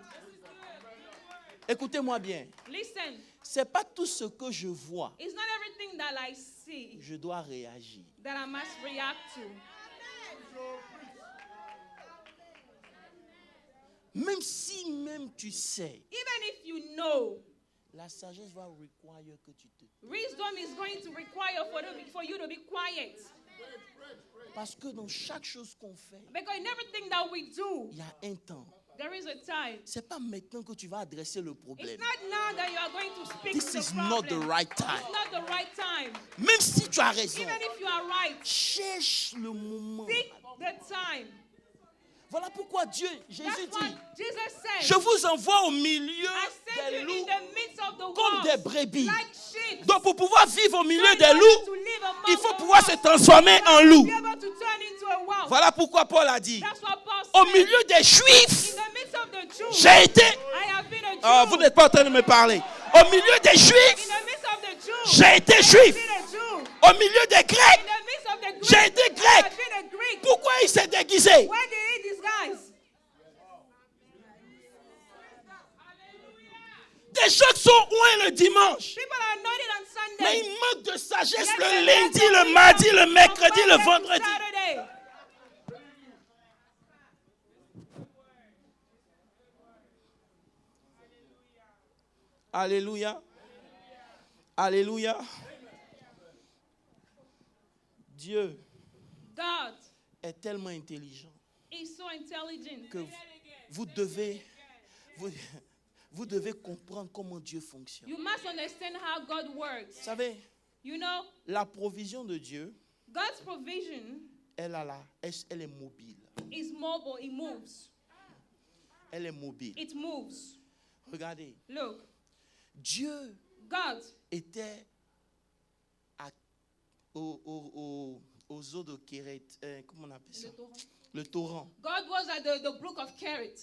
écoutez-moi bien. Listen, C'est pas tout ce que je vois, it's not everything that I see je dois réagir. that I must react to. Même si tu sais, Even if you know, la sagesse va require que tu te tais. wisdom is going to require for you to be quiet. Parce que dans chaque chose qu'on fait, Because in everything that we do, il y a un temps. there is a time. C'est pas maintenant que tu vas adresser le It's problème. not now that you are going to speak This to is the not the problem. right time. It's not the right time. Même si tu as raison, Even if you are right, cherche le moment. seek the time. Voilà pourquoi Jésus That's what dit, Jesus said. je vous envoie au milieu I send des you in loups the midst of the comme des wolves, brebis. like sheep. Donc pour pouvoir vivre au milieu So in des order loups, to live among il faut the pouvoir se wolves, transformer en you loup. be able to turn into a wolf. Voilà pourquoi Paul a dit, That's what Paul au said. milieu des Juifs, In the midst of the Jews, j'ai été... I have been a Jew. Ah, vous n'êtes pas en train de me parler. Au milieu des In Juifs, the midst of the Jews, j'ai été I have juif. been a Jew. Au milieu des In Grecs, the midst of the Greeks, j'ai été I grec. have been a Greek. Pourquoi il s'est déguisé? Where did he disguise? Des gens qui sont loin le dimanche. People are anointed on Mais Sunday. il manque de sagesse Yet le they lundi, lack le the mardi, wisdom le mercredi, from le Monday to vendredi. Saturday. Alléluia. Alléluia. Dieu God est tellement intelligent is so intelligent. que vous devez, vous devez comprendre comment Dieu fonctionne. You must understand how God works. Vous savez, You know, la provision de Dieu, God's provision elle est mobile. is mobile. It moves. Elle est mobile. It moves. Regardez, Look, Dieu God était aux eaux de Kéret. Comment on appelle ça? Le torrent. God was at the brook of Kerit.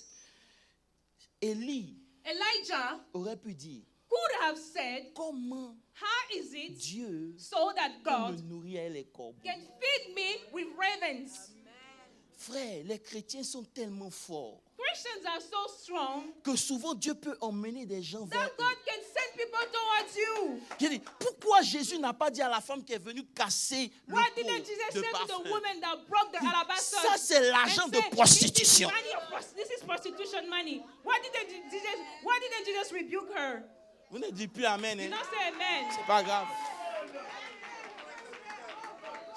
Élie Elijah aurait pu dire, could have said, comment how is it Dieu so that peut me God nourrir avec les corbeaux? can feed me with ravens? Frère, les chrétiens sont tellement forts Christians are so strong que souvent Dieu peut emmener des gens vers that eux. God can send people towards you. J'ai dit, pourquoi Jésus n'a pas dit à la femme qui est venue casser le Why pot didn't Jesus de say to the parfum? woman that broke the alabaster? Ça, c'est l'argent and de said, prostitution. This is prostitution money. Why didn't Jesus rebuke her? Vous ne dites plus Amen. You Hein? don't say amen. C'est pas grave.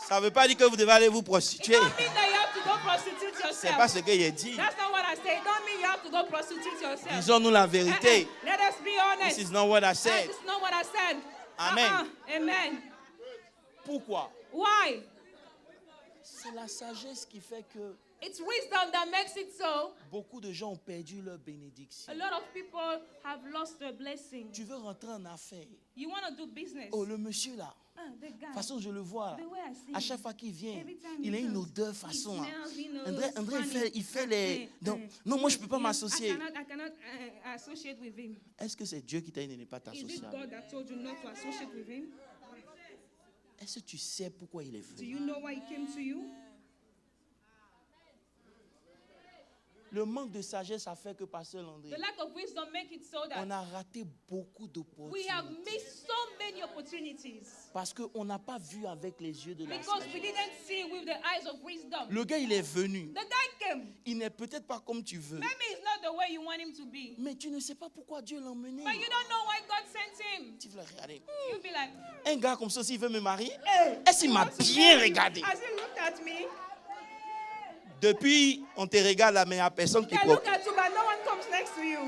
Ça ne veut pas dire que vous devez aller vous It prostituer. don't mean that you have to go prostitute C'est pas yourself. ce qu'il a dit. That's not what I say. It don't mean you have to go prostitute yourself. Disons-nous la vérité. Let us be honest. This is not what I This said. is not what I said. Amen. Amen. Pourquoi? Why? C'est la sagesse qui fait que It's wisdom that makes it so. beaucoup de gens ont perdu leur bénédiction. A lot of people have lost their blessing. Tu veux rentrer en affaires. You want to do business. Oh, le monsieur là. The guy. De toute façon, je le vois. The way I see À him. chaque fois qu'il vient, Every time il he a une comes, odeur he façon. Là. smells, he knows, André, funny. il fait les... Non, moi, je ne peux pas m'associer. I cannot associate with him. Est-ce que c'est Dieu qui t'a dit de ne pas Is it t'associer? God that told you not to associate with him? Est-ce que tu sais pourquoi il est Do venu? you know why he came to you? Le manque de sagesse a fait que Pasteur Landry, The lack of wisdom make it so on that a raté beaucoup we have d'opportunités. missed so many opportunities Parce qu'on n'a pas vu avec les yeux de la because we sagesse. didn't see with the eyes of wisdom. Le gars, il est venu. The guy came. Il n'est peut-être pas comme tu veux. Maybe it's not the way you want him to be, Mais tu ne sais pas pourquoi Dieu l'a emmené. but you don't know why God sent him. Tu veux le regarder. You'll be like, Un gars comme ça, s'il veut me marier, hey, est-ce qu'il m'a wants to bien marry you. regardé? Has he looked at me? Depuis, on te regarde là, mais il n'y a personne qui They look propose. at you, but no one comes next to you.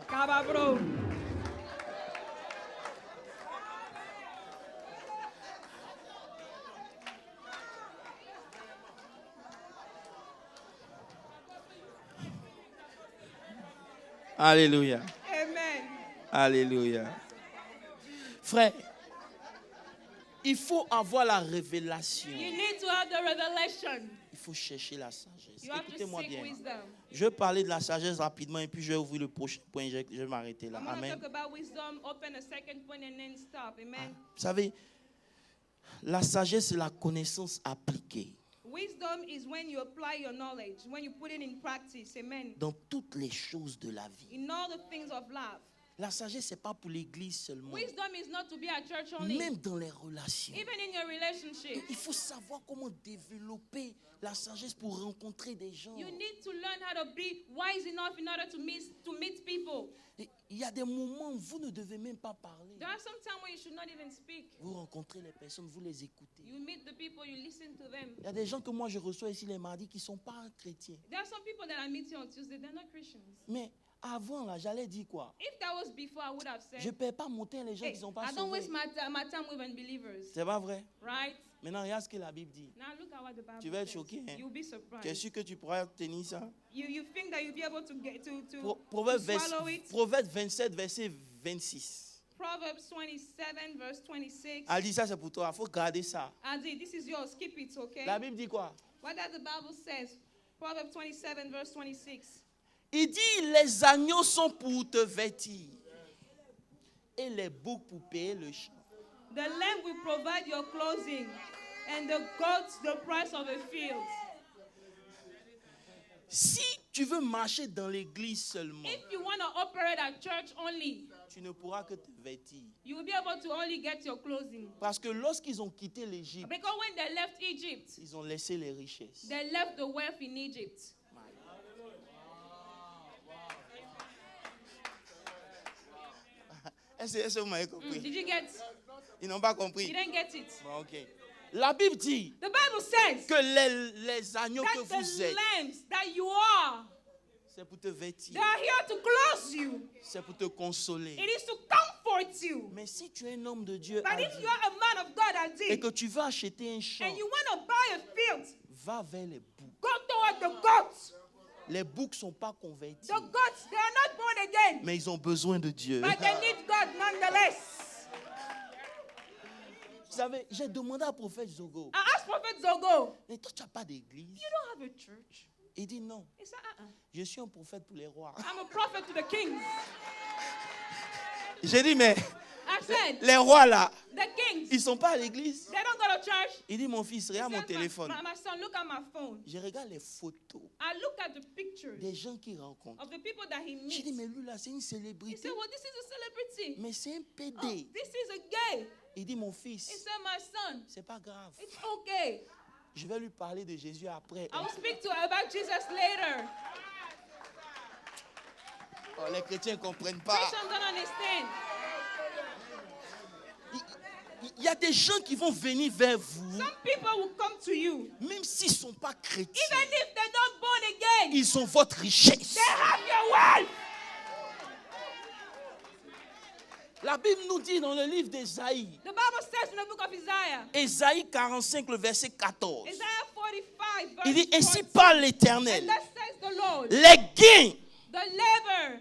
Kaba bro. Alléluia. Amen. Alléluia. Frère, il faut avoir la révélation. You need to have the revelation. Il faut chercher la sagesse. You have to Écoutez-moi seek bien. wisdom. Je vais parler de la sagesse rapidement et puis je vais ouvrir le prochain point. Je vais m'arrêter là. I'm going to Amen. talk about wisdom, open a second point, and then stop. Amen. Vous savez, la sagesse, c'est la connaissance appliquée Wisdom is when you apply your knowledge, when you put it in practice. Amen. dans toutes les choses de la vie. In all the things of life. La sagesse, ce n'est pas pour l'église seulement. Wisdom is not to be at church only. Même dans les relations. Even in your relationship. Il faut savoir comment développer la sagesse pour rencontrer des gens. You need to learn how to be wise enough in order to meet people. Et il y a des moments où vous ne devez même pas parler. There are some times where you should not even speak. Vous rencontrez les personnes, vous les écoutez. You meet the people, you listen to them. Il y a des gens que moi je reçois ici les mardis qui ne sont pas chrétiens. There are some people that I meet here on Tuesday, they're not Christians. Mais avant, là, j'allais dire quoi? If that was before, I would have Je ne said, perds pas mon temps les gens hey, qui ne sont pas I don't sauvés. waste my time with unbelievers. C'est pas vrai? Right? Maintenant, regarde ce que la Bible dit. Now look at what the Bible Tu vas être says. choqué, hein? You'll be Tu es surprised. sûr que tu pourras tenir ça? You think that you'll be able to get to Proverbe swallow it? 27, verset 26. Proverbs 27, verse 26. Elle dit ça, c'est pour toi. Il faut garder ça. Adi, this is yours. Keep it, okay? La Bible dit quoi? What does the Bible says? Proverbs 27, verse 26. Il dit, les agneaux sont pour te vêtir et les boucs pour payer le champ. The lamb will provide your clothing, and the goats the price of a field. Si tu veux marcher dans l'église seulement, If you want to operate at church only, tu ne pourras que te vêtir. you will be able to only get your clothing. Parce que lorsqu'ils ont quitté l'Égypte, Because when they left Egypt, ils ont laissé les richesses. they left the wealth in Egypt. Est-ce que vous m'avez compris? Did you get? Ils n'ont pas You compris. didn't get it. Bon, ok. La Bible dit The Bible says que les agneaux que that vous the êtes, lambs that you are, c'est pour te vêtir, they are here to clothe you. c'est pour te consoler. It is to comfort you. Mais si tu es un homme de Dieu But if Adi, you are a man of God, et Adi, que tu veux acheter un champ, and you want to buy a field, va vers les boucs. go toward the goats. Les boucs ne sont pas convertis, The goats, they are not born again, mais ils ont besoin de Dieu. but they need God nonetheless. Vous savez, j'ai demandé à prophète Zogo, I asked Prophet Zogo, mais toi tu n'as pas d'église? you don't have a church. Il dit non, He said, je suis un prophète pour les rois. I'm a prophet to the kings. J'ai dit, mais I said, les rois là, the kings, ils ne sont pas à l'église. they don't go to church. Il dit, mon fils, He regarde mon said, téléphone. my son, look at my phone. Je regarde les photos I look at the pictures des gens qu'il rencontre. of the people that he J'ai dit, meets. mais lui là, c'est une He célébrité. said, well, this is a celebrity. Mais c'est un Oh, PD. this is a gay. Il dit, mon He fils, said, my son, c'est pas grave. it's okay. Je vais lui parler de Jésus après. I will speak to her about Jesus later. Oh, les chrétiens ne comprennent pas. Christians don't understand. Il y a des gens qui vont venir vers vous, Some people will come to you, même s'ils ne sont pas chrétiens. even if they're not born again. Ils ont votre richesse. They have your wealth. La Bible nous dit dans le livre d'Ésaïe, The Bible says in the book of Isaiah, Ésaïe 45, le verset 14. Isaiah 45, verse Il dit, ainsi 14, parle l'Éternel. and that says the Lord, Les gains the labor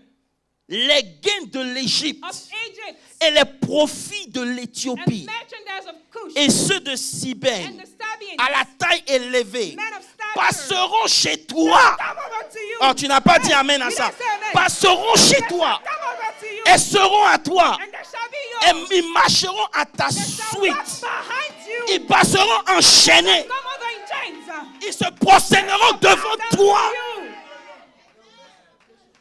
de l'Égypte of Egypt et les profits de and l'Éthiopie merchandise of Cush et ceux de and Sibène the Sabians, à la taille élevée men of stature, passeront chez toi. come over to you. Oh, tu n'as pas dit amen à ça. Passeront chez toi. Come over to you. Elles seront à toi. and they shall be Et yours. ils marcheront à ta They shall suite. walk behind you. Ils passeront enchaînés. Come over in chains. Ils se prosterneront devant Down toi. to you.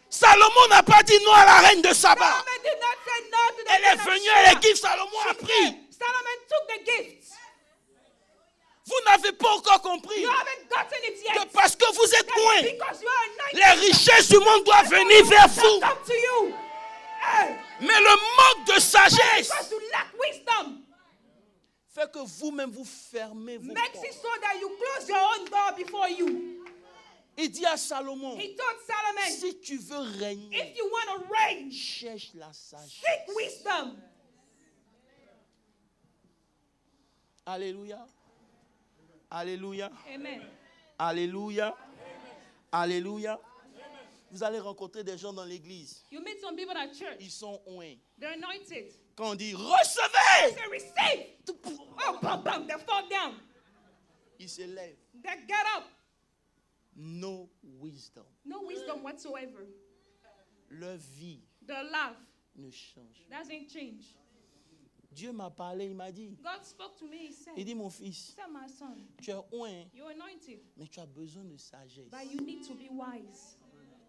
Salomon n'a pas dit non à la reine de Saba. Solomon did not say no to the Elle est king of venue, Sheba. elle est gift, Salomon a pris. Solomon took the gifts. Vous n'avez pas encore compris You haven't gotten it que yet. parce que vous êtes loin, Because you are anointed. les richesses du monde doivent venir vers vous. Come to you. Hey. Mais le manque de sagesse Because you lack wisdom. fait que vous-même vous fermez vos Makes portes. it so that you close your own door before you. Il dit à Salomon, He told Solomon, si tu veux régner, if you want to reign, cherche la sagesse. seek wisdom. Alléluia. Alléluia. Amen. Alléluia. Alléluia. Vous allez rencontrer des gens dans l'église. You meet some people at church. Ils sont oints. They're anointed. Quand on dit recevez, They receive. Oh, bam, bam. They fall down. ils se lèvent. They get up. No wisdom. No wisdom whatsoever. Leur vie The laugh ne change. doesn't change. Dieu m'a parlé, il m'a dit. God spoke to me. He said, Il dit mon fils, my son, tu es oint, you're anointed, mais tu as besoin de sagesse but you need to be wise.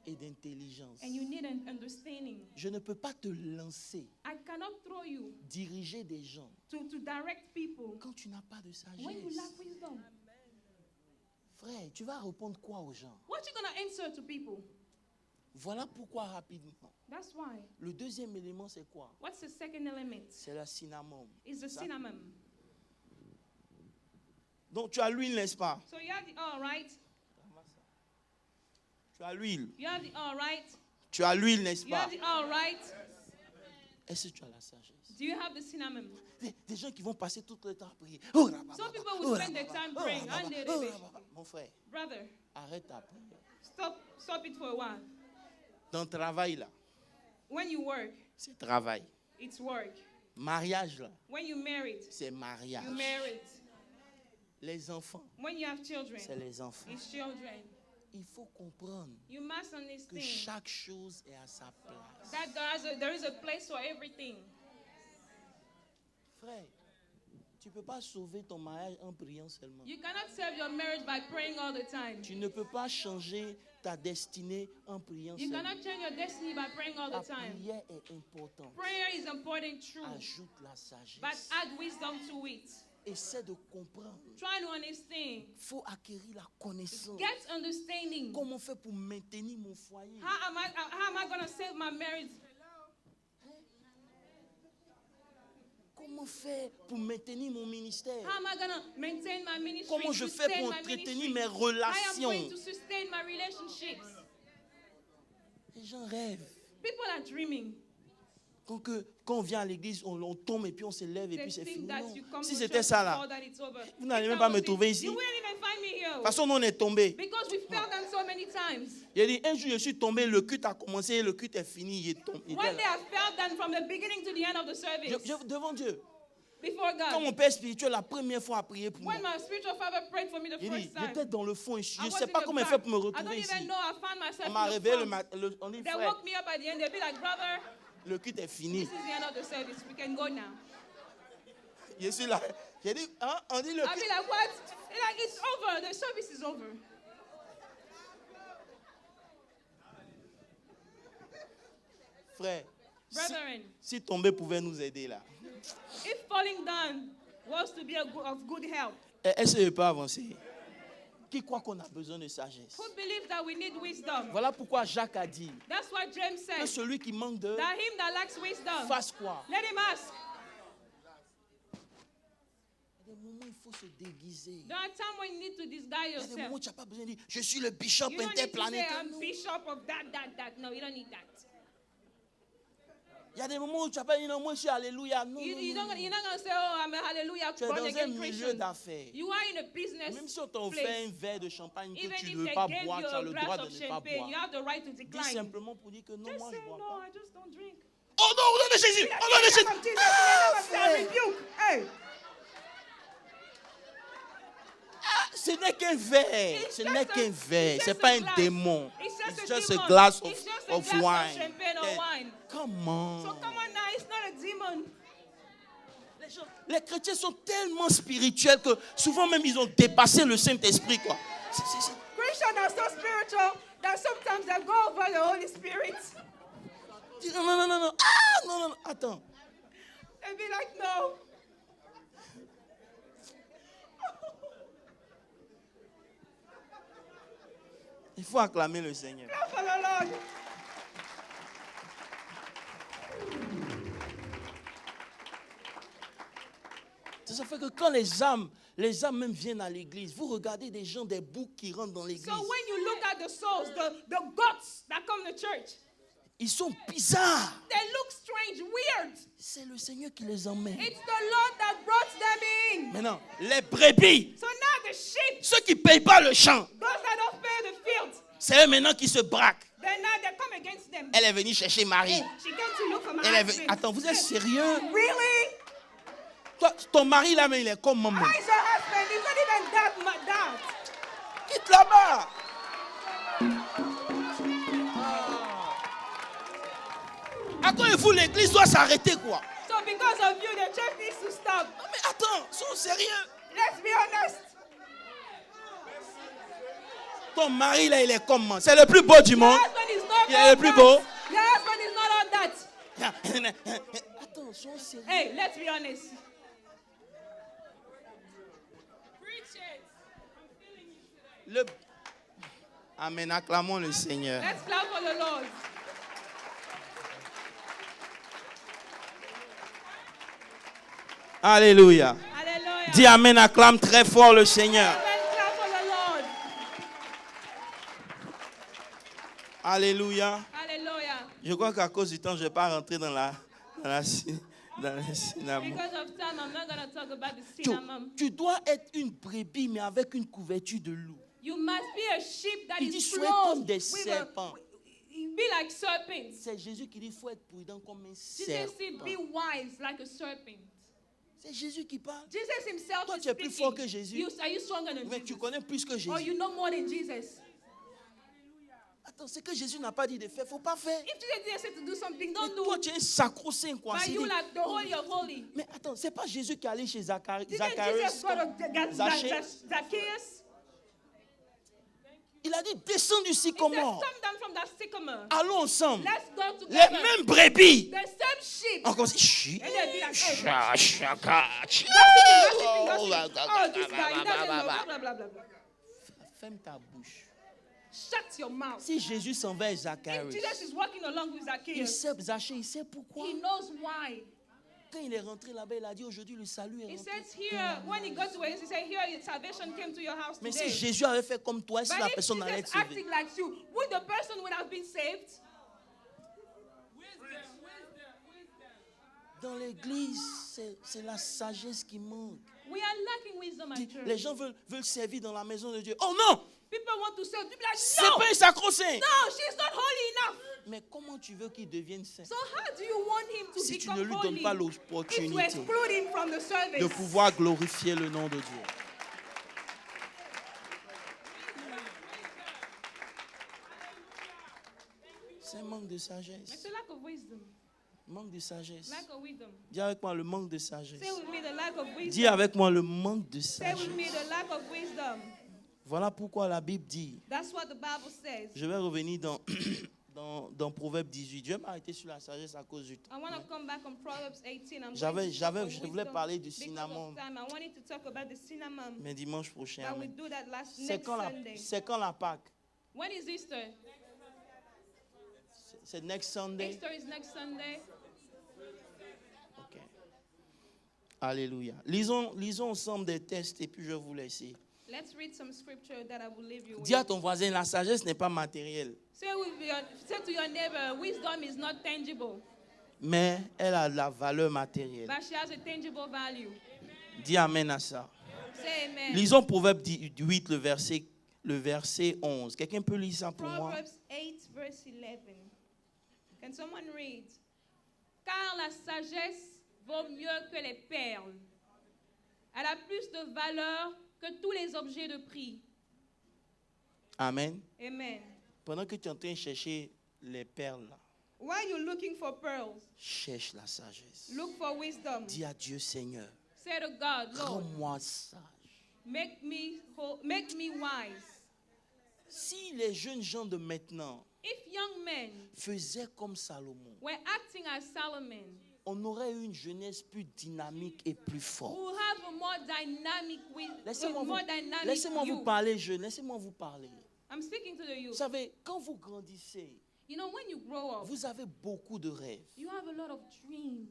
et d'intelligence. And you need an understanding. Je ne peux pas te lancer, I cannot throw you diriger des gens to direct people quand tu n'as pas de when you sagesse. lack wisdom. Frère, tu vas répondre quoi aux gens? What you gonna answer to people? Voilà pourquoi rapidement. That's why. Le deuxième élément, c'est quoi? What's the second element? C'est la cinnamon. Is the Ça. cinnamon. Donc tu as l'huile, n'est-ce pas? So you have the all right. Tu as l'huile. You have the all right. Tu as l'huile, n'est-ce You have pas? the all right. Est-ce que tu as la sagesse? Do you have the cinnamon? Des gens qui vont passer tout le temps à prier. Oh, là, Some people will spend their time praying. And Mon frère, brother, arrête ta prière. stop it for a while. Ton travail là, When you work, c'est travail. it's work. Mariage là, When you married, c'est mariage. you married. Les enfants, When you have children, c'est les enfants. it's children. Il faut comprendre You must que understand chaque chose est à sa place. that there is a place for everything. Frère, tu ne peux pas sauver ton mariage en priant seulement. You cannot save your marriage by praying all the time. Tu ne peux pas changer ta destinée en priant You seulement. cannot change your destiny by praying all La the time. prière est importante. Prayer is important, true, Ajoute la sagesse. but add wisdom to it. Essaie de comprendre. Try to understand. Il faut acquérir la connaissance. Get understanding. Comment faire pour maintenir mon foyer? How am I going to save my marriage? Comment faire pour maintenir mon ministère? How am I going to maintain my ministry? Comment je fais sustain pour my entretenir ministry? mes I am relations? going to sustain my relationships. Les gens rêvent. People are dreaming. Quand on vient à l'église, on tombe et puis on se lève et They puis c'est think fini. that Non. you come Si to c'était church ça là, before that it's over. vous n'allez If même that pas me was trouver it, ici. you wouldn't even find me here. De toute façon, nous on est tombé. Because we fell down so many times. Il dit, un jour je suis tombé, le culte a commencé, le culte est fini, il est tombé. Il était One day là. I fell down from the beginning to the end of the service. Devant Dieu. Before Quand mon God. père spirituel, la première fois, a prié pour moi. When my spiritual father prayed for me the Il dit, first time. j'étais dans le fond, je I ne was sais in pas the comment il back. fait pour me I don't retrouver ici. even know I found myself On m'a in the réveillé front. on dit, They frère, woke me up at the end. They'll be like, brother, le culte est fini. this is the end of the service. We can go now. Je suis là. J'ai dit, hein, on dit le I'll be culte. like, what? They're like, it's over. The service is over. Frère, Brethren, si tomber pouvait nous aider là, if falling down was to be of good help, est-ce que je peux avancer? Qui croit qu'on a besoin de sagesse? who believes that we need wisdom? Voilà pourquoi Jacques a dit That's what James que said. celui qui manque de That him that lacks wisdom, fasse quoi? let him ask. Il y a des moments où il faut se déguiser. There are times when you need to disguise Il y a des moments yourself. où tu n'as pas besoin de dire je suis le bishop You don't need to say, interplanétaire. I'm Non. bishop of that. No, you don't need that. Il y a des moments où tu n'as pas dit non, moi je suis alléluia. Non, You're non, not non. going to say, oh, I'm a hallelujah Tu es born dans un again milieu Christian. d'affaires. You are in a business Même si on t'a offert place. un verre de champagne que Even tu if ne veux they pas gave boire, you tu as a le glass droit de of ne pas champagne, you boire. have the right to Dis decline. simplement pour dire que non, Just moi say, je ne bois no, pas. I just don't drink. Oh non, au nom de Jésus! Au nom de Jésus! Jesus, Ah, I frère! rebuke. Hey, Ah, ce n'est qu'un verre. It's Ce just n'est a- qu'un verre. it's Ce n'est just pas a un glass. démon. It's It's just just a a demon. glass It's just a of glass of wine. champagne or Et wine. quand Come on. So come on now, it's not a demon. Les chrétiens sont tellement spirituels que souvent même ils ont dépassé le Saint-Esprit, quoi. Christians are so spiritual that sometimes they go over the Holy Spirit. Non. Ah, non. Attends. They'll be like, no. Il faut acclamer le Seigneur. Clap for the Lord. Ça fait que quand les âmes même viennent à l'église, vous regardez des gens, des boucs qui rentrent dans l'église. So when you look at the souls, the gods that come to church, ils sont bizarres. they look strange, weird. C'est le Seigneur qui les emmène. It's the Lord that brought them in. Maintenant, les brebis, So now the sheep, ceux qui ne payent pas le champ, those that don't pay the field, c'est eux maintenant qui se braquent. then now they come against them. Elle est venue chercher Marie. She came to look for my Elle est husband. Attends, vous êtes sérieux? Really? Toi, ton mari là, mais il est comme maman. How is your husband? He's not even that. Quitte là-bas. À cause de vous, l'église doit s'arrêter, quoi. So because of you, the church needs to stop. Non, mais attends, sois sérieux. Let's be honest. Ton mari là, il est comme moi. C'est le plus beau du Your monde. husband is not Il est all le plus that. beau. Your husband is not all that. Attends, sois sérieux. Hey, let's be honest. Amen, acclamons le Seigneur. Let's clap for the Lord. Alléluia. Hallelujah. Dis Amen, acclame très fort le Seigneur. Amen, clap for the Lord. Alléluia. Hallelujah. Je crois qu'à cause du temps, je ne vais pas rentrer dans le cinnamon. Because of time, I'm not going to talk about the cinnamon. Tu dois être une brebis, mais avec une couverture de loup. You must be a sheep that Il dit, is soyez clothed comme des with serpents. be like serpents. C'est Jésus qui dit, il faut être prudent comme un Jesus serpent. said, be wise like a serpent. C'est Jésus qui parle. Jesus himself Toi, is tu es plus speaking. fort que Jésus. Are you stronger than Mais Jesus? tu connais plus que Or Jésus. you know more than Jesus? Attends, ce que Jésus n'a pas dit de faire, il ne faut pas faire. If Jesus didn't say to do something, Mais don't do toi, it. tu es un sacro-saint, quoi. But C'est you dit- like the holy of holy. Mais attends, c'est pas Jésus qui est allé chez Didn't Jesus Zacharie. go to Zacchaeus? Il a dit, descends du He said, sycomore. come down from that sycamore. Allons ensemble. Let's go Les together. mêmes brebis. The same sheep. Encore si. And they'll be like, hey, Chaka. gossiping. Oh, Oh, this guy, he doesn't know, blah, blah, blah, blah. Ferme ta bouche. Shut your mouth. Si Jésus s'en va à If Zacharie, Jesus is walking along with il Zacchaeus, sait, Zaché, il sait pourquoi. he knows why. Quand il est rentré là-bas, il a dit aujourd'hui le salut est He rentré. says here, when he got to where he said, here, salvation came to your house Mais today. si Jésus avait fait comme toi, est-ce que But la if personne allait être Jesus sauvée? acting like you, would the person would have been saved? Dans l'église, c'est la sagesse qui manque. We are lacking wisdom at church. Les gens veulent servir dans la maison de Dieu. Oh non! People want to serve. People are C'est like, no, pas un sacro-saint. no, she's not holy enough. Mais comment tu veux qu'il devienne saint? So how do you want him to Si tu become ne lui holy? donnes pas If you l'opportunité exclude him from the service. de pouvoir glorifier le nom de Dieu. C'est un manque de sagesse. It's a lack of wisdom. Manque de sagesse. Lack of wisdom. Dis avec moi le manque de sagesse. Say with me the lack of wisdom. Dis avec moi le manque de Say with me sagesse. the lack of wisdom. Voilà pourquoi la Bible dit, That's what the Bible says. je vais revenir dans Proverbe 18. Je vais m'arrêter sur la sagesse à cause du temps. I want to come back on Proverbs 18. Je voulais parler du cinnamon, I wanted to talk about the cinnamon. mais dimanche prochain. But we Amen. do that C'est next quand, Sunday. c'est quand la Pâque? When is Easter? C'est next Sunday? Easter is next Sunday. Ok. Alléluia. Lisons ensemble des textes et puis je vais vous laisser. Let's read some scripture that I will leave you with. Dis à ton voisin, la sagesse n'est pas matérielle, Say to your neighbor, wisdom is not tangible, mais elle a de la valeur matérielle. but she has a tangible value. Dis Amen à ça. Say amen. Lisons Proverbe 8, le verset 11. Quelqu'un peut lire ça pour moi? Proverbs 8, verse 11. Can someone read? Car la sagesse vaut mieux que les perles. Elle a plus de valeur que tous les objets de prix. Amen. Amen. Pendant que tu es en train de chercher les perles, là, While you're looking for pearls, cherche la sagesse. look for wisdom. Dis à Dieu, Seigneur, Say to God, Lord, rends-moi sage. make me wise. Si les jeunes gens de maintenant If young men faisaient comme Salomon, were acting as Solomon, on aurait eu une jeunesse plus dynamique et plus we forte. will have a more dynamic Laissez-moi vous youth. parler, jeunes. Laissez-moi vous parler. I'm speaking to the Vous youth. savez, quand vous grandissez, You know, when you grow up, vous avez beaucoup de rêves. you have a lot of dreams.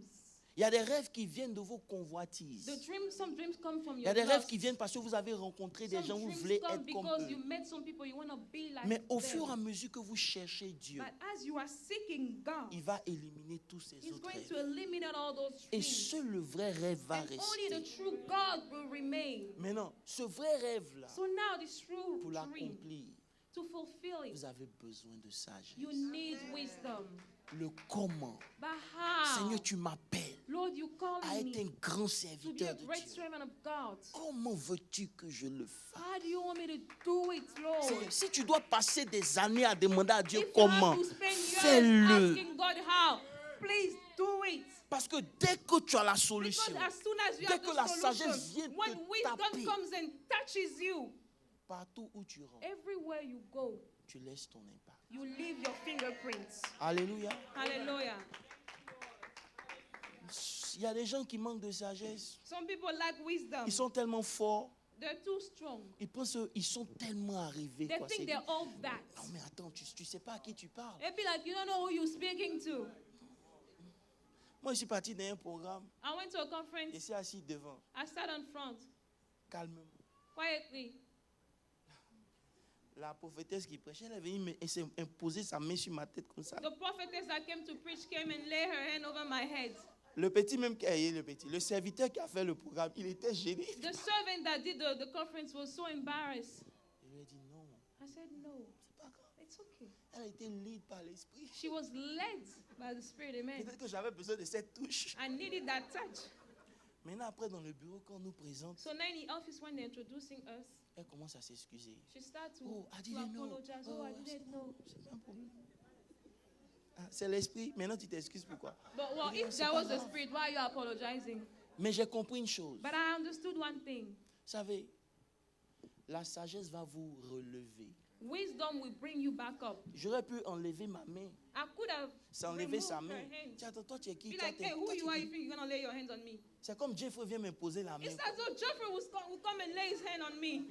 Il y a des rêves qui viennent de vos convoitises. Some dreams come from Il y your a des rêves lust. qui viennent parce que vous avez rencontré des Some gens, vous dreams voulez come être comme because you eux. met some people you want to be like Mais au them. fur et à mesure que vous cherchez Dieu, But as you are seeking God, il va éliminer tous ces He's autres going rêves. to eliminate all those Et dreams. seul le vrai rêve va And only the rester. true God will remain. Maintenant, ce vrai rêve-là, So now this true pour dream, l'accomplir, to fulfill it, vous avez besoin de sagesse. you need wisdom. Le comment. But how? Seigneur, tu m'appelles Lord, you call à être me un grand to be a serviteur de great Dieu. servant of God. Comment veux-tu que je le fasse? How do you want me to do it, Lord? Seigneur, si tu dois passer des années à demander à Dieu If you comment, have to spend years fais-le. asking God how, please do it. Parce que dès que tu as la Because solution, as soon as you dès have que la the sagesse vient solution, when te wisdom taper, comes and touches you, partout où tu rentres, everywhere you go, tu laisses ton impact. you leave your fingerprints. Alléluia. Hallelujah. Il y a des gens qui manquent de sagesse. Some people lack wisdom. Ils sont tellement forts. They're too strong. Ils pensent qu'ils sont tellement arrivés. They quoi. think C'est- they're all that. Non mais attends, tu sais pas à qui tu parles. They be like, you don't know who you're speaking to. Moi, je suis parti d'un programme. I went to a Je conference. suis assis devant, I sat on front, calmement. quietly. La prophétesse qui prêchait, elle est venue et s'est imposé sa main sur ma tête comme ça. The prophetess that came to preach came and laid her hand over my head. Le petit même qui a le petit, le serviteur qui a fait le programme, il était gêné. The servant that did the conference was so embarrassed. Je lui ai dit non, I said, no, c'est pas grave. it's okay. Elle a été lead par l'esprit. She was led by the Spirit, amen. Peut-être que j'avais besoin de cette touche. I needed that touch. Maintenant, après, dans le bureau, quand on nous présente, So now in the office, when they're introducing us, elle commence à s'excuser. she started to, Oh, I to didn't know. apologize. Oh, I didn't know. C'est pas un problème. Ah, c'est l'esprit. Maintenant, tu t'excuses pourquoi? But well, if there was a spirit, why are you apologizing? Mais j'ai compris une chose. But I understood one thing. Vous savez, la sagesse va vous relever. Wisdom will bring you back up. J'aurais pu enlever ma main, I could have sans enlever removed sa her main. hand. Tiens, toi, tu es qui? Be Toi, like, t'es- hey, who toi, tu you are? es You qui? think you're gonna lay your hands on me? C'est comme Jeffrey vient m'imposer la main. It's as though Jeffrey will come and lay his hand on me.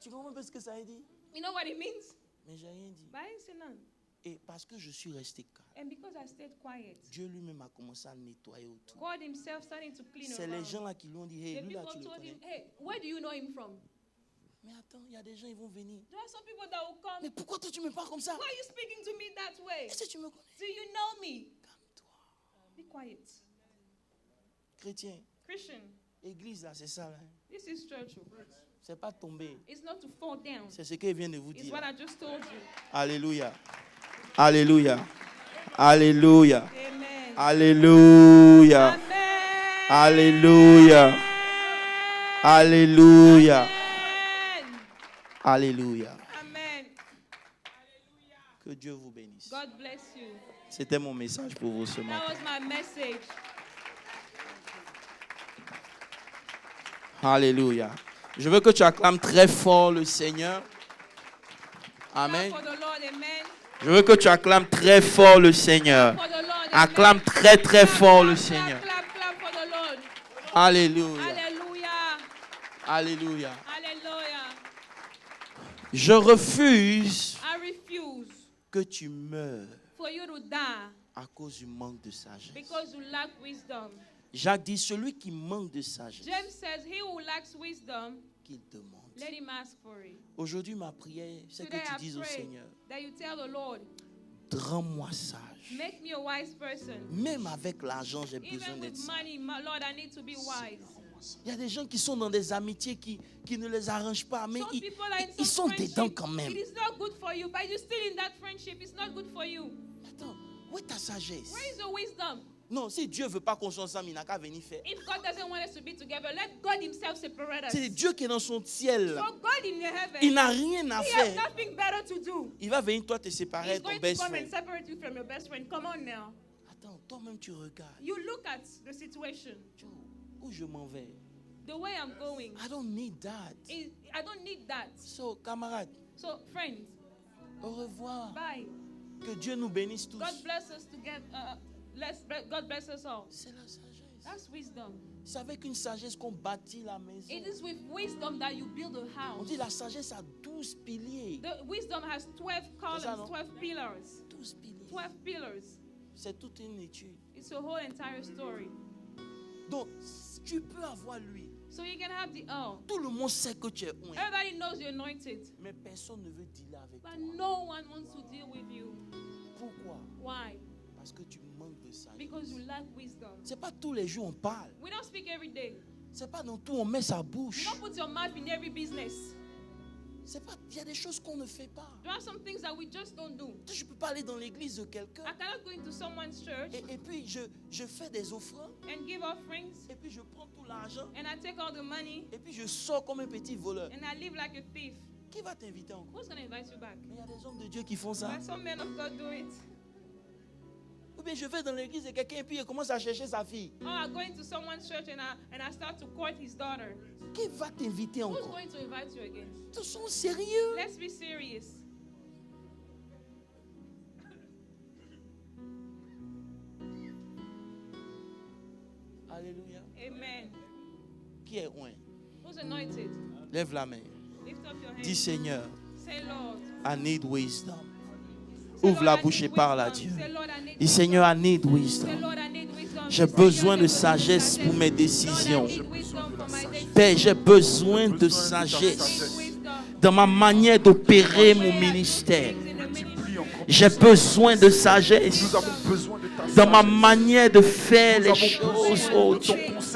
Tu comprends un peu ce que ça a dit? You know what it means? Mais j'ai rien dit. But I didn't say none. Et parce que je suis resté calme, And because I stayed quiet, Dieu lui-même a commencé à nettoyer autour. God himself started to clean C'est les around. gens là qui lui ont dit, hey, The lui là, people tu le told him, connais. hey, where do you know him from? Mais attends, il y a des gens, ils vont venir. There are some people that will come. Mais pourquoi toi, tu me parles comme ça? Why are you speaking to me that way? Est-ce que tu me connais? Do you know me? Calme-toi. Be quiet. Chrétien, Christian, église là, c'est ça. Là. this is church. C'est pas tomber. It's not to fall down. C'est ce qu'il vient de vous It's dire. what I just told you. Alléluia. Alléluia. Alléluia. Amen. Alléluia. Amen. Alléluia. Alléluia. Amen. Alléluia. Amen. Que Dieu vous bénisse. God bless you. C'était mon message pour vous ce That matin. was my message. Alléluia. Je veux que tu acclames très fort le Seigneur. Amen. Clap for the Lord, amen. Je veux que tu acclames très fort le Seigneur. For the Lord, amen. Acclame très très fort le Clap, Seigneur. clap, clap for the Lord. Alléluia. Hallelujah. Alléluia. Hallelujah. Je refuse I refuse que tu meurs for you to die à cause du manque de sagesse. because you lack wisdom. Jacques dit, celui qui manque de sagesse, James says, he who lacks wisdom, qu'il demande. let him ask for it. Aujourd'hui, ma prière, c'est que Today tu I dises au pray Seigneur, that you tell the Lord, rends-moi sage. make me a wise person. Même avec l'argent, j'ai besoin Even d'être with sage. money, my Lord, I need to be wise. Il y a des gens qui sont dans des amitiés qui ne les arrangent pas, mais Some ils, people are in ils sont some dedans friendship. quand même. It is not good for you, but you're still in that friendship. It's not good for you. Attends, où est ta sagesse? Where is your wisdom? Non, si Dieu veut pas qu'on soit ensemble, il n'a qu'à venir faire. If God doesn't want us to be together, let God himself separate us. C'est Dieu qui est dans son ciel. So God in heaven, Il n'a rien à he has faire. nothing better to do. Il va venir toi te séparer He's de ton going to best come and friend. separate you from your best friend. Come on now. Attends, toi-même tu regardes. You look at the situation. Joe, où je m'en vais? The way I'm going, I don't need that. I don't need that. So, camarade, So, friends, au revoir. bye. Que Dieu nous bénisse tous. God bless us together. God bless us all. C'est la sagesse. That's wisdom. C'est avec une sagesse qu'on bâtit la maison. It is with wisdom that you build a On house. dit la sagesse a 12 piliers. The wisdom has 12 columns, non? 12 pillars. 12 piliers. 12 pillars. C'est toute une étude. It's a whole entire story. Donc, tu peux avoir lui. So you can have the oil. Tout le monde sait que tu es oint. Everybody knows you're anointed, Mais personne ne veut dealer avec toi. but no one wants to deal with you. Pourquoi? Why? Parce que tu manques de sagesse. Because you lack wisdom. C'est pas tous les jours on parle. We don't speak every day. C'est pas dans tout on met sa You bouche. don't put your mouth in every business. C'est pas. Il y a des choses qu'on ne fait pas. There are some things that we just don't do. Je peux pas aller dans l'église de quelqu'un I cannot go into someone's church et puis je fais des offrandes and give offerings et puis je prends tout l'argent and I take all the money et puis je sors comme un petit voleur. and I live like a thief. Qui va t'inviter encore? Who's going to invite you back? Mais il y a des hommes de Dieu qui font ça. But some men of God do it. Ou bien je vais dans l'église de quelqu'un et puis il commence à chercher sa fille. Oh, I go into someone's church and I start to court his daughter. Qui va t'inviter Who's encore? going to invite you again? Ils sont sérieux. Let's be serious. Alléluia. Amen. Qui est oint? Who's anointed? Lève la main. Lift up your Dis hand. Seigneur, Say, Lord. I need wisdom. Say, Ouvre Lord, la I bouche need et parle à wisdom. Dieu. Say, Lord, I need Dis wisdom. Seigneur, I need Say, wisdom. Lord, I need wisdom. J'ai Say, besoin Lord, de I need sagesse pour mes Lord, décisions. I need wisdom for my decisions. Père, j'ai besoin de I need sagesse wisdom. dans ma manière d'opérer mon ministère. J'ai besoin de sagesse Nous avons besoin de ta dans ma sagesse. manière de faire Nous les avons choses. besoin Oh de Dieu. ton conseil.